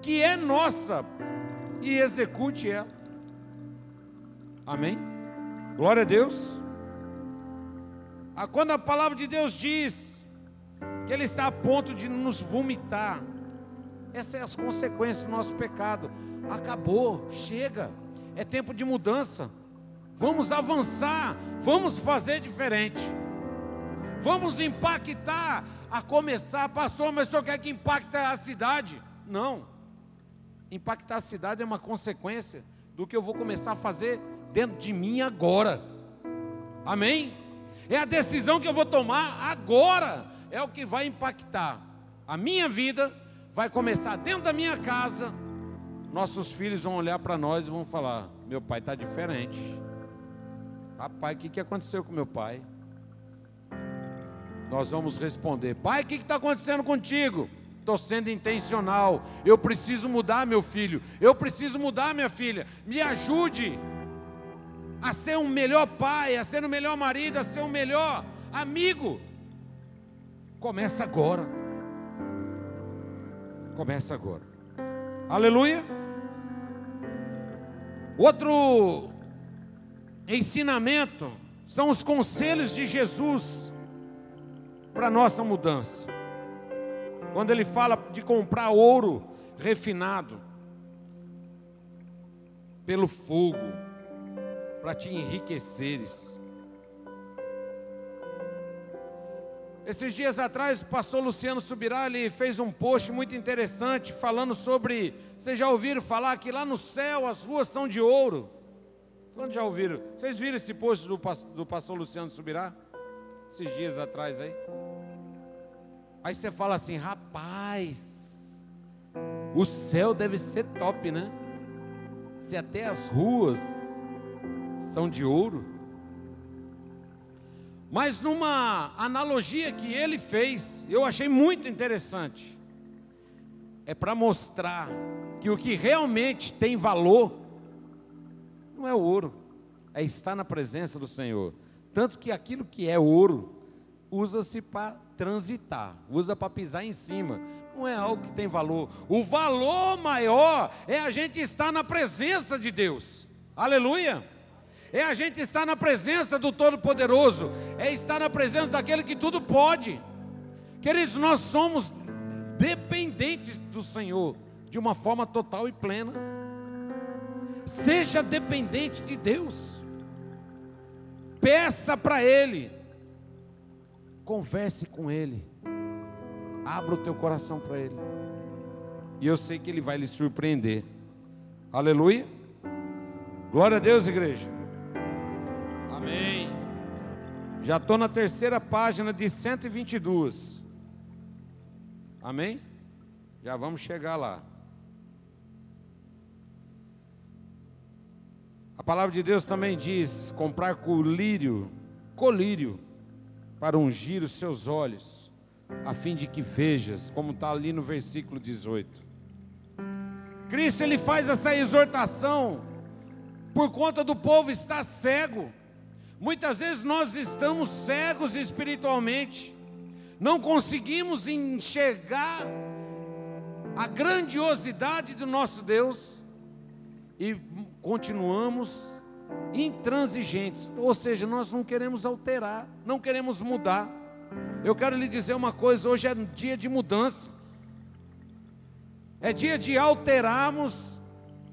que é nossa e execute ela. Amém? Glória a Deus. Quando a palavra de Deus diz que Ele está a ponto de nos vomitar, essas são as consequências do nosso pecado. Acabou, chega, é tempo de mudança. Vamos avançar, vamos fazer diferente. Vamos impactar, a começar, pastor, mas o senhor quer que impacte a cidade? Não, impactar a cidade é uma consequência do que eu vou começar a fazer dentro de mim agora. Amém? É a decisão que eu vou tomar agora, é o que vai impactar a minha vida, vai começar dentro da minha casa. Nossos filhos vão olhar para nós e vão falar: meu pai está diferente. Rapaz, o que aconteceu com meu pai? Nós vamos responder: pai, o que está acontecendo contigo? Estou sendo intencional, eu preciso mudar, meu filho, eu preciso mudar, minha filha, me ajude a ser um melhor pai, a ser um melhor marido, a ser um melhor amigo. Começa agora. Começa agora. Aleluia. Outro ensinamento são os conselhos de Jesus para a nossa mudança. Quando Ele fala de comprar ouro refinado pelo fogo, para te enriqueceres. Esses dias atrás, o pastor Luciano Subirá, ele fez um post muito interessante, falando sobre, vocês já ouviram falar que lá no céu as ruas são de ouro? Quando já ouviram? Vocês viram esse post do pastor Luciano Subirá? Esses dias atrás aí. Aí você fala assim: rapaz, o céu deve ser top, né? Se até as ruas são de ouro. Mas numa analogia que ele fez, eu achei muito interessante. É para mostrar que o que realmente tem valor não é o ouro, é estar na presença do Senhor. Tanto que aquilo que é ouro usa-se para transitar, usa para pisar em cima. Não é algo que tem valor. O valor maior é a gente estar na presença de Deus. Aleluia! É a gente estar na presença do Todo-Poderoso, é estar na presença daquele que tudo pode. Queridos, nós somos dependentes do Senhor de uma forma total e plena. Seja dependente de Deus. Peça para Ele. Converse com Ele. Abra o teu coração para Ele. E eu sei que Ele vai lhe surpreender. Aleluia. Glória a Deus, igreja. Amém. Já estou na terceira página de 122. Amém? Já vamos chegar lá. A palavra de Deus também diz: comprar colírio para ungir os seus olhos, a fim de que vejas, como está ali no versículo 18. Cristo, ele faz essa exortação por conta do povo estar cego. Muitas vezes nós estamos cegos espiritualmente, não conseguimos enxergar a grandiosidade do nosso Deus e continuamos intransigentes, ou seja, nós não queremos alterar, não queremos mudar. Eu quero lhe dizer uma coisa: hoje é dia de mudança, é dia de alterarmos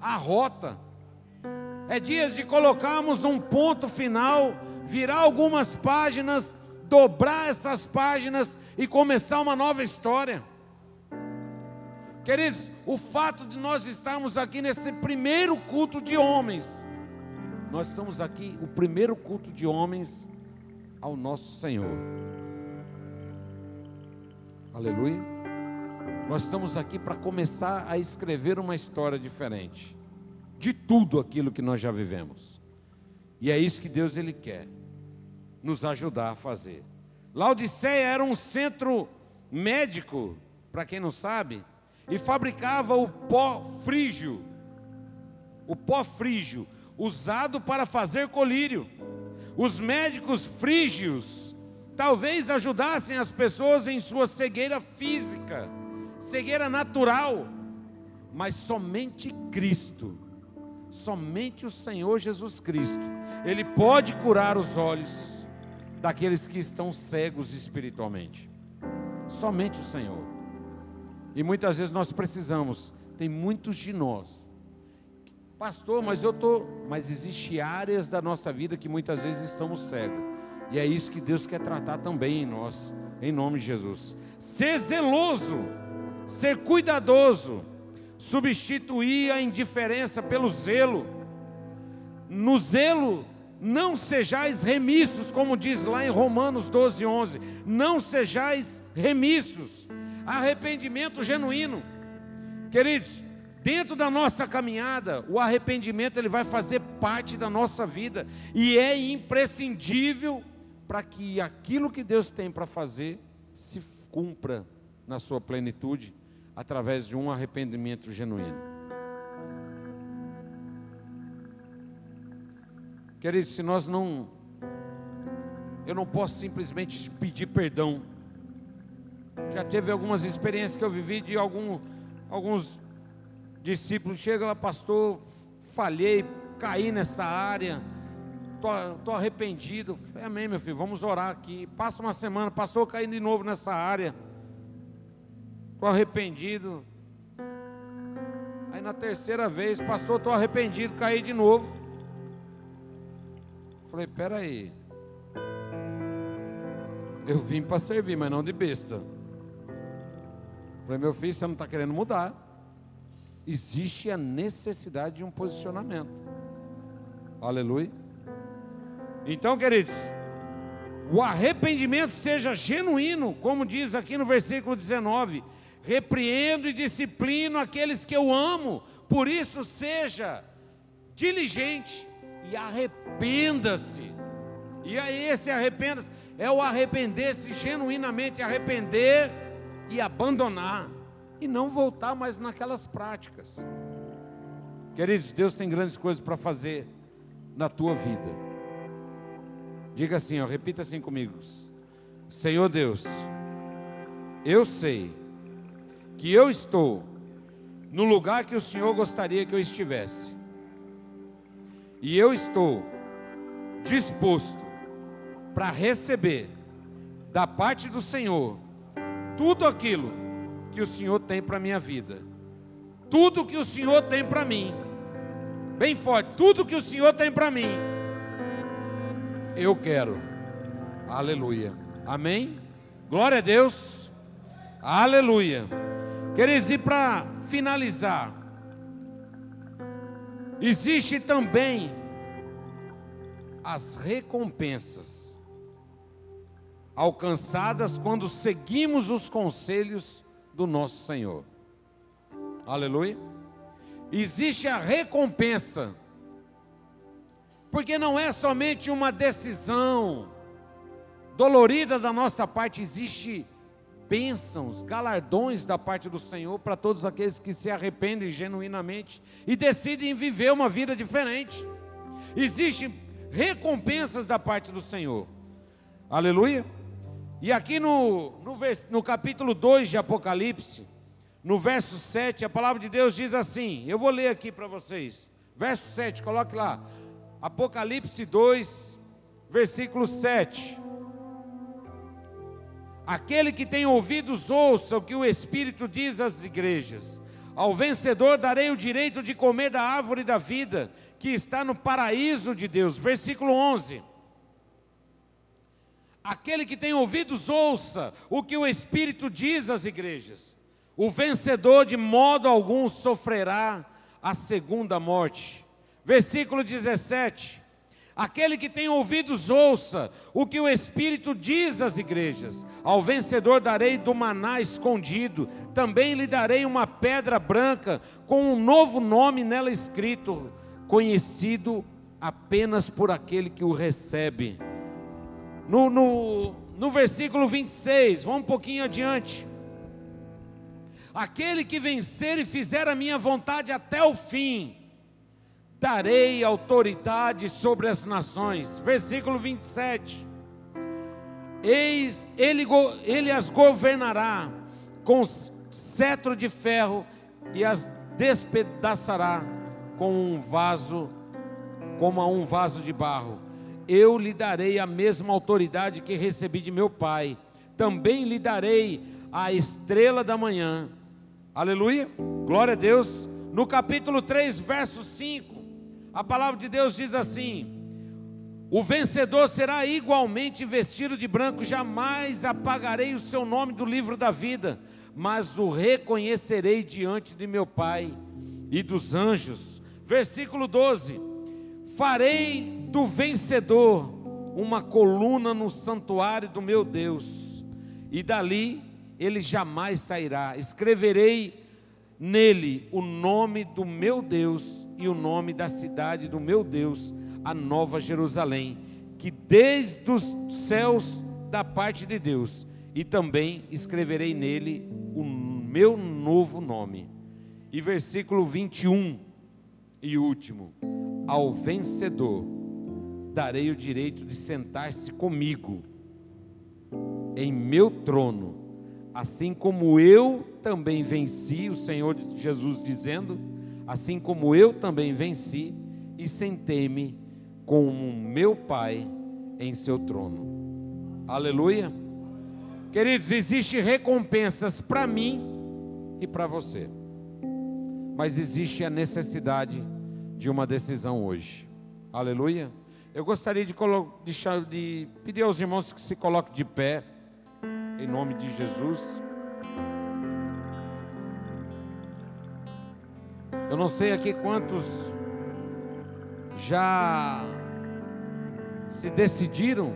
a rota, é dia de colocarmos um ponto final, virar algumas páginas, dobrar essas páginas e começar uma nova história. Queridos, o fato de nós estarmos aqui nesse primeiro culto de homens, nós estamos aqui, o primeiro culto de homens ao nosso Senhor. Aleluia. Nós estamos aqui para começar a escrever uma história diferente de tudo aquilo que nós já vivemos. E é isso que Deus, ele quer nos ajudar a fazer. Laodiceia era um centro médico, para quem não sabe, e fabricava o pó frígio. O pó frígio, usado para fazer colírio. Os médicos frígios talvez ajudassem as pessoas em sua cegueira física, cegueira natural, mas somente Cristo, somente o Senhor Jesus Cristo, ele pode curar os olhos daqueles que estão cegos espiritualmente. Somente o Senhor. E muitas vezes nós precisamos, tem muitos de nós, pastor, mas existe áreas da nossa vida que muitas vezes estamos cegos, e é isso que Deus quer tratar também em nós, em nome de Jesus. Ser zeloso, ser cuidadoso, substituir a indiferença pelo zelo. No zelo, não sejais remissos, como diz lá em Romanos 12:11, não sejais remissos. Arrependimento genuíno. Queridos, dentro da nossa caminhada, o arrependimento ele vai fazer parte da nossa vida, e é imprescindível para que aquilo que Deus tem para fazer se cumpra na sua plenitude, através de um arrependimento genuíno. Queridos, se nós não, eu não posso simplesmente pedir perdão. Já teve algumas experiências que eu vivi de alguns discípulos, chega lá, pastor, falhei, caí nessa área, estou arrependido. Falei, amém, meu filho, vamos orar aqui. Passa uma semana, passou, caí de novo nessa área, estou arrependido. Aí na terceira vez, pastor, estou arrependido, caí de novo. Falei, espera aí, eu vim para servir, mas não de besta. Falei, meu filho, você não está querendo mudar. Existe a necessidade de um posicionamento. Aleluia. Então, queridos, o arrependimento seja genuíno, como diz aqui no versículo 19: repreendo e disciplino aqueles que eu amo, por isso seja diligente e arrependa-se. E aí esse arrependa-se é o arrepender-se genuinamente, arrepender e abandonar, e não voltar mais naquelas práticas. Queridos, Deus tem grandes coisas para fazer na tua vida. Diga assim, ó, repita assim comigo: Senhor Deus, eu sei que eu estou no lugar que o Senhor gostaria que eu estivesse, e eu estou disposto para receber da parte do Senhor tudo aquilo que o Senhor tem para a minha vida, tudo que o Senhor tem para mim, bem forte, tudo que o Senhor tem para mim, eu quero. Aleluia, amém, glória a Deus, aleluia. Queridos, e para finalizar, existe também as recompensas alcançadas quando seguimos os conselhos do nosso Senhor. Aleluia. Existe a recompensa, porque não é somente uma decisão dolorida da nossa parte, existe bênçãos, galardões da parte do Senhor para todos aqueles que se arrependem genuinamente e decidem viver uma vida diferente. Existem recompensas da parte do Senhor. Aleluia. E aqui no capítulo 2 de Apocalipse, no verso 7, a palavra de Deus diz assim, eu vou ler aqui para vocês, verso 7, coloque lá, Apocalipse 2, versículo 7. Aquele que tem ouvidos ouça o que o Espírito diz às igrejas. Ao vencedor darei o direito de comer da árvore da vida, que está no paraíso de Deus. Versículo 11. Aquele que tem ouvidos ouça o que o Espírito diz às igrejas. O vencedor de modo algum sofrerá a segunda morte. Versículo 17. Aquele que tem ouvidos ouça o que o Espírito diz às igrejas. Ao vencedor darei do maná escondido, também lhe darei uma pedra branca com um novo nome nela escrito, conhecido apenas por aquele que o recebe. No versículo 26, vamos um pouquinho adiante. Aquele que vencer e fizer a minha vontade até o fim, darei autoridade sobre as nações. Versículo 27. Eis, ele as governará com cetro de ferro e as despedaçará como a um vaso de barro. Eu lhe darei a mesma autoridade que recebi de meu Pai. Também lhe darei a estrela da manhã. Aleluia, glória a Deus. No capítulo 3, verso 5, a palavra de Deus diz assim: o vencedor será igualmente vestido de branco, jamais apagarei o seu nome do livro da vida, mas o reconhecerei diante de meu Pai e dos anjos. Versículo 12: farei do vencedor uma coluna no santuário do meu Deus, e dali ele jamais sairá. Escreverei nele o nome do meu Deus e o nome da cidade do meu Deus, a Nova Jerusalém, que desde os céus da parte de Deus, e também escreverei nele o meu novo nome. E versículo 21 e último: ao vencedor darei o direito de sentar-se comigo em meu trono, assim como eu também venci, o Senhor Jesus dizendo, assim como eu também venci e sentei-me com o meu Pai em seu trono. Aleluia. Queridos, existem recompensas para mim e para você, mas existe a necessidade de uma decisão hoje. Aleluia. Eu gostaria de pedir aos irmãos que se coloquem de pé, em nome de Jesus. Eu não sei aqui quantos já se decidiram,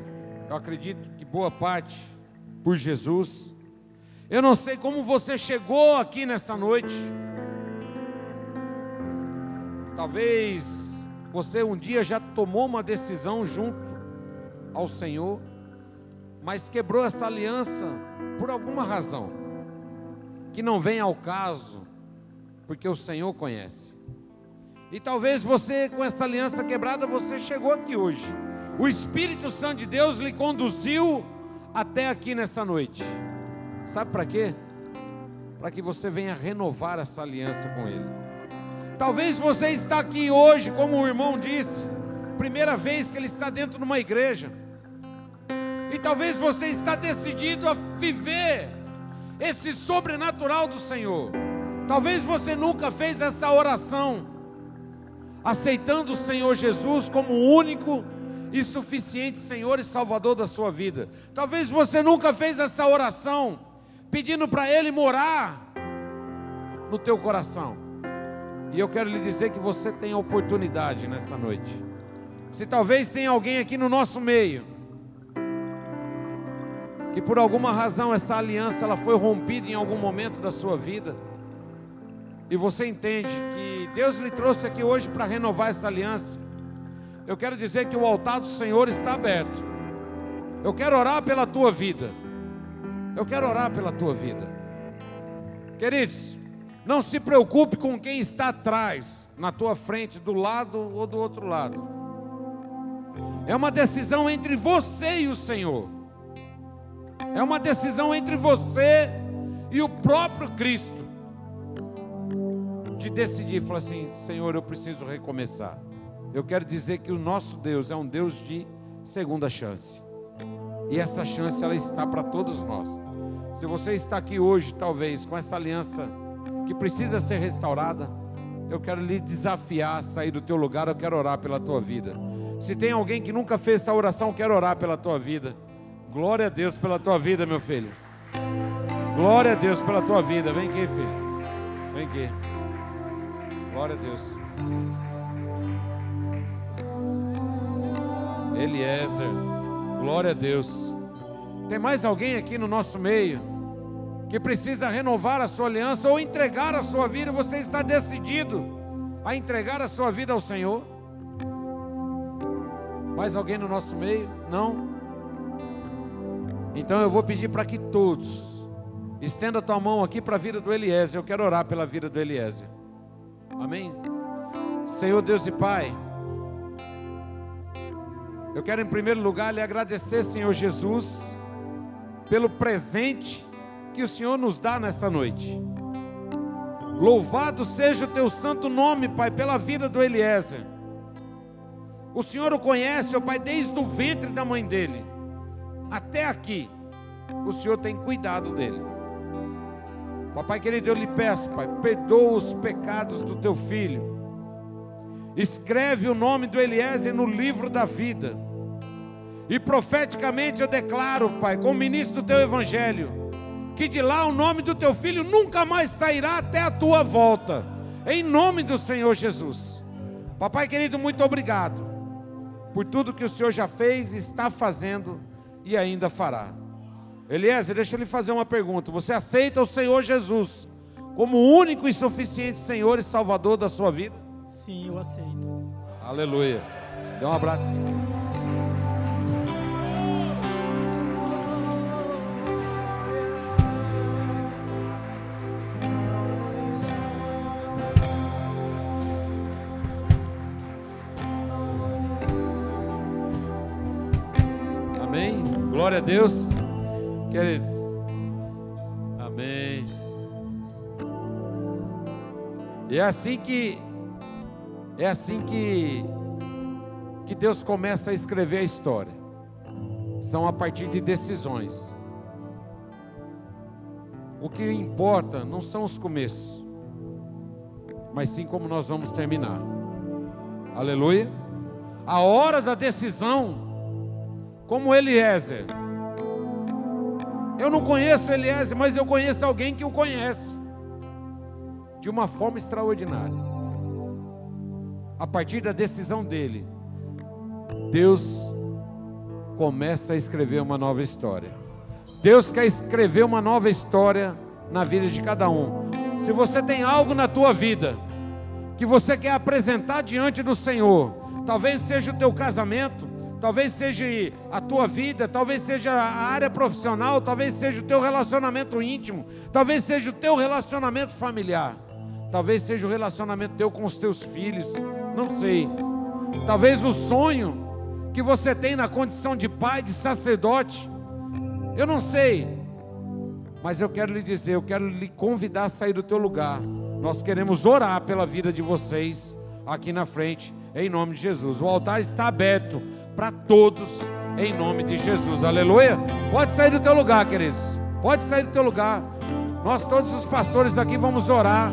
eu acredito que boa parte, por Jesus. Eu não sei como você chegou aqui nessa noite. Talvez você um dia já tomou uma decisão junto ao Senhor, mas quebrou essa aliança por alguma razão, que não vem ao caso, porque o Senhor conhece. E talvez você, com essa aliança quebrada, você chegou aqui hoje. O Espírito Santo de Deus lhe conduziu até aqui nessa noite. Sabe para quê? Para que você venha renovar essa aliança com Ele. Talvez você está aqui hoje, como o irmão disse, primeira vez que ele está dentro de uma igreja. E talvez você está decidido a viver esse sobrenatural do Senhor. Talvez você nunca fez essa oração, aceitando o Senhor Jesus como o único e suficiente Senhor e Salvador da sua vida. Talvez você nunca fez essa oração, pedindo para Ele morar no teu coração. E eu quero lhe dizer que você tem a oportunidade nessa noite. Se talvez tenha alguém aqui no nosso meio, que por alguma razão essa aliança ela foi rompida em algum momento da sua vida, e você entende que Deus lhe trouxe aqui hoje para renovar essa aliança, eu quero dizer que o altar do Senhor está aberto. Eu quero orar pela tua vida. Eu quero orar pela tua vida. Queridos, não se preocupe com quem está atrás, na tua frente, do lado ou do outro lado. É uma decisão entre você e o Senhor. É uma decisão entre você e o próprio Cristo. De decidir, falar assim: Senhor, eu preciso recomeçar. Eu quero dizer que o nosso Deus é um Deus de segunda chance. E essa chance, ela está para todos nós. Se você está aqui hoje, talvez, com essa aliança que precisa ser restaurada, eu quero lhe desafiar a sair do teu lugar. Eu quero orar pela tua vida. Se tem alguém que nunca fez essa oração, eu quero orar pela tua vida. Glória a Deus pela tua vida, meu filho. Glória a Deus pela tua vida. Vem aqui, filho. Vem aqui. Glória a Deus. Eliezer. Glória a Deus. Tem mais alguém aqui no nosso meio que precisa renovar a sua aliança ou entregar a sua vida? Você está decidido a entregar a sua vida ao Senhor? Mais alguém no nosso meio? Não? Então eu vou pedir para que todos estenda a tua mão aqui para a vida do Eliezer. Eu quero orar pela vida do Eliezer. Amém? Senhor Deus e Pai, eu quero em primeiro lugar lhe agradecer, Senhor Jesus, pelo presente que o Senhor nos dá nessa noite. Louvado seja o teu santo nome, Pai, pela vida do Eliezer. O Senhor o conhece, ó Pai, desde o ventre da mãe dele até aqui. O Senhor tem cuidado dele. Papai querido, eu lhe peço, Pai, perdoa os pecados do teu filho. Escreve o nome do Eliezer no livro da vida. E profeticamente eu declaro, Pai, como ministro do teu evangelho, que de lá o nome do teu filho nunca mais sairá até a tua volta. Em nome do Senhor Jesus. Papai querido, muito obrigado por tudo que o Senhor já fez, está fazendo e ainda fará. Eliezer, deixa eu lhe fazer uma pergunta. Você aceita o Senhor Jesus como o único e suficiente Senhor e Salvador da sua vida? Sim, eu aceito. Aleluia. Dê um abraço. Amém. Glória a Deus. Queridos, amém. E é assim que Deus começa a escrever a história. São a partir de decisões. O que importa não são os começos, mas sim como nós vamos terminar. Aleluia. A hora da decisão, como Eliezer. Eu não conheço Eliezer, mas eu conheço alguém que o conhece de uma forma extraordinária. A partir da decisão dele, Deus começa a escrever uma nova história. Deus quer escrever uma nova história na vida de cada um. Se você tem algo na tua vida que você quer apresentar diante do Senhor, talvez seja o teu casamento, talvez seja a tua vida, talvez seja a área profissional, talvez seja o teu relacionamento íntimo, talvez seja o teu relacionamento familiar, talvez seja o relacionamento teu com os teus filhos, não sei. Talvez o sonho que você tem na condição de pai, de sacerdote, eu não sei. Mas eu quero lhe dizer, eu quero lhe convidar a sair do teu lugar. Nós queremos orar pela vida de vocês aqui na frente, em nome de Jesus. O altar está aberto para todos, em nome de Jesus. Aleluia. Pode sair do teu lugar, queridos. Pode sair do teu lugar. Nós todos os pastores aqui vamos orar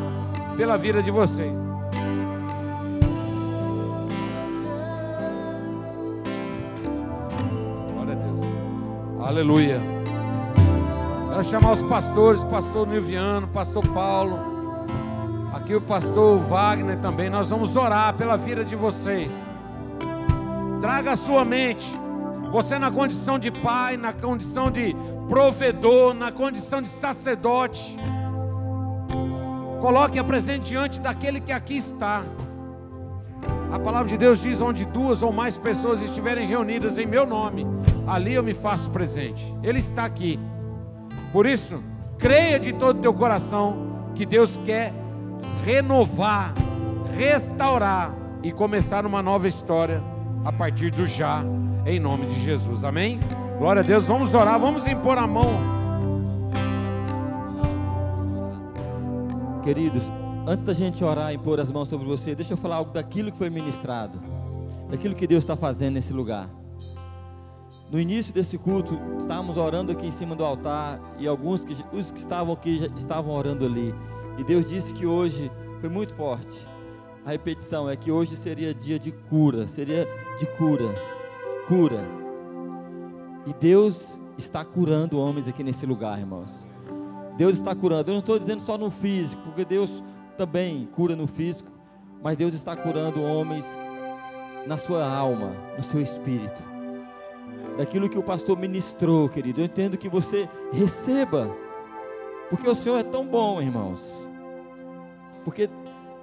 pela vida de vocês. Glória a Deus. Aleluia. Quero chamar os pastores, pastor Nilviano, pastor Paulo, aqui o pastor Wagner também. Nós vamos orar pela vida de vocês. Traga a sua mente, você na condição de pai, na condição de provedor, na condição de sacerdote. Coloque a presente diante daquele que aqui está. A palavra de Deus diz: onde duas ou mais pessoas estiverem reunidas em meu nome, ali eu me faço presente. Ele está aqui. Por isso, creia de todo o teu coração que Deus quer renovar, restaurar e começar uma nova história a partir do já, em nome de Jesus, amém? Glória a Deus, vamos orar, vamos impor a mão. Queridos, antes da gente orar e impor as mãos sobre você, deixa eu falar algo daquilo que foi ministrado, daquilo que Deus está fazendo nesse lugar. No início desse culto, estávamos orando aqui em cima do altar, e os que estavam aqui já estavam orando ali, e Deus disse que hoje foi muito forte. A repetição é que hoje seria dia de cura, cura. E Deus está curando homens aqui nesse lugar, irmãos. Deus está curando. Eu não estou dizendo só no físico, porque Deus também cura no físico, mas Deus está curando homens na sua alma, no seu espírito. Daquilo que o pastor ministrou, querido, eu entendo que você receba, porque o Senhor é tão bom, irmãos. Porque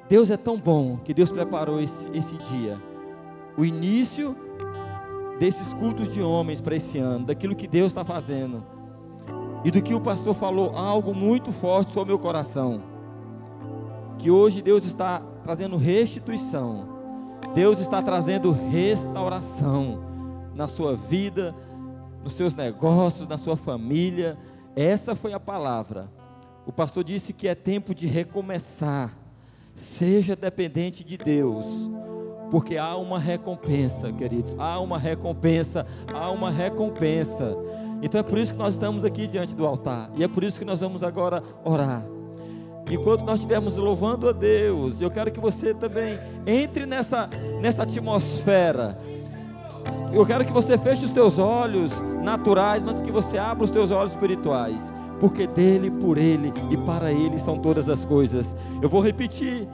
Deus é tão bom, que Deus preparou esse dia, o início desses cultos de homens para esse ano, daquilo que Deus está fazendo, e do que o pastor falou, algo muito forte sobre o meu coração, que hoje Deus está trazendo restituição, Deus está trazendo restauração na sua vida, nos seus negócios, na sua família. Essa foi a palavra. O pastor disse que é tempo de recomeçar. Seja dependente de Deus, porque há uma recompensa, queridos, há uma recompensa. Então é por isso que nós estamos aqui diante do altar, e é por isso que nós vamos agora orar. Enquanto nós estivermos louvando a Deus, eu quero que você também entre nessa atmosfera. Eu quero que você feche os teus olhos naturais, mas que você abra os teus olhos espirituais, porque dele, por ele e para ele são todas as coisas. Eu vou repetir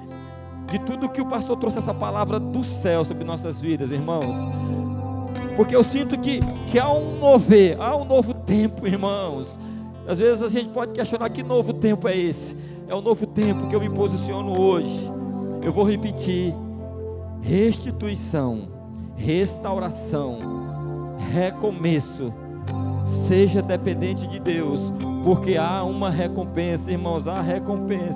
de tudo que o pastor trouxe, essa palavra do céu sobre nossas vidas, irmãos, porque eu sinto que há um mover, há um novo tempo, irmãos. Às vezes a gente pode questionar: que novo tempo é esse? É o novo tempo que eu me posiciono hoje. Eu vou repetir: restituição, restauração, recomeço. Seja dependente de Deus, porque há uma recompensa, irmãos, há recompensa.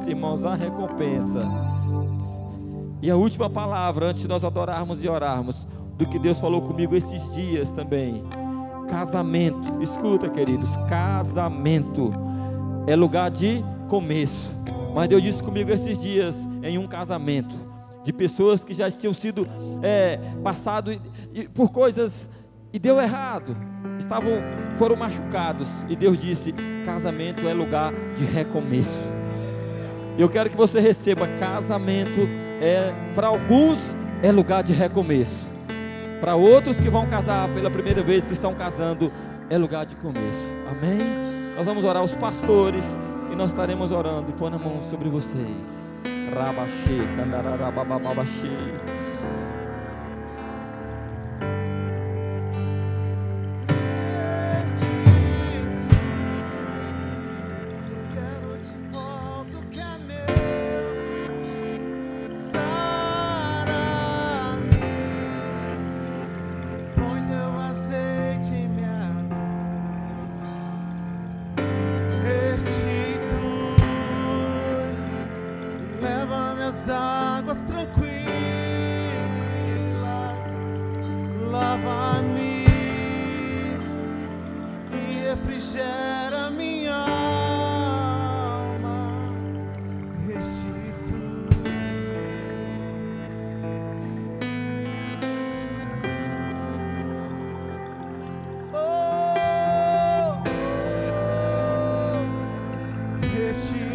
E a última palavra, antes de nós adorarmos e orarmos, do que Deus falou comigo esses dias também: casamento. Escuta, queridos, casamento é lugar de começo. Mas Deus disse comigo esses dias, em um casamento, de pessoas que já tinham sido passado por coisas e deu errado, foram machucados, e Deus disse: casamento é lugar de recomeço. Eu quero que você receba: casamento para alguns é lugar de recomeço, para outros que vão casar pela primeira vez, que estão casando, é lugar de começo. Amém? Nós vamos orar, os pastores, e nós estaremos orando e pondo a mão sobre vocês. Rabaxê, candararabababaxê. Águas tranquilas, lava-me e refrigera minha alma, restitui. Oh, restitui.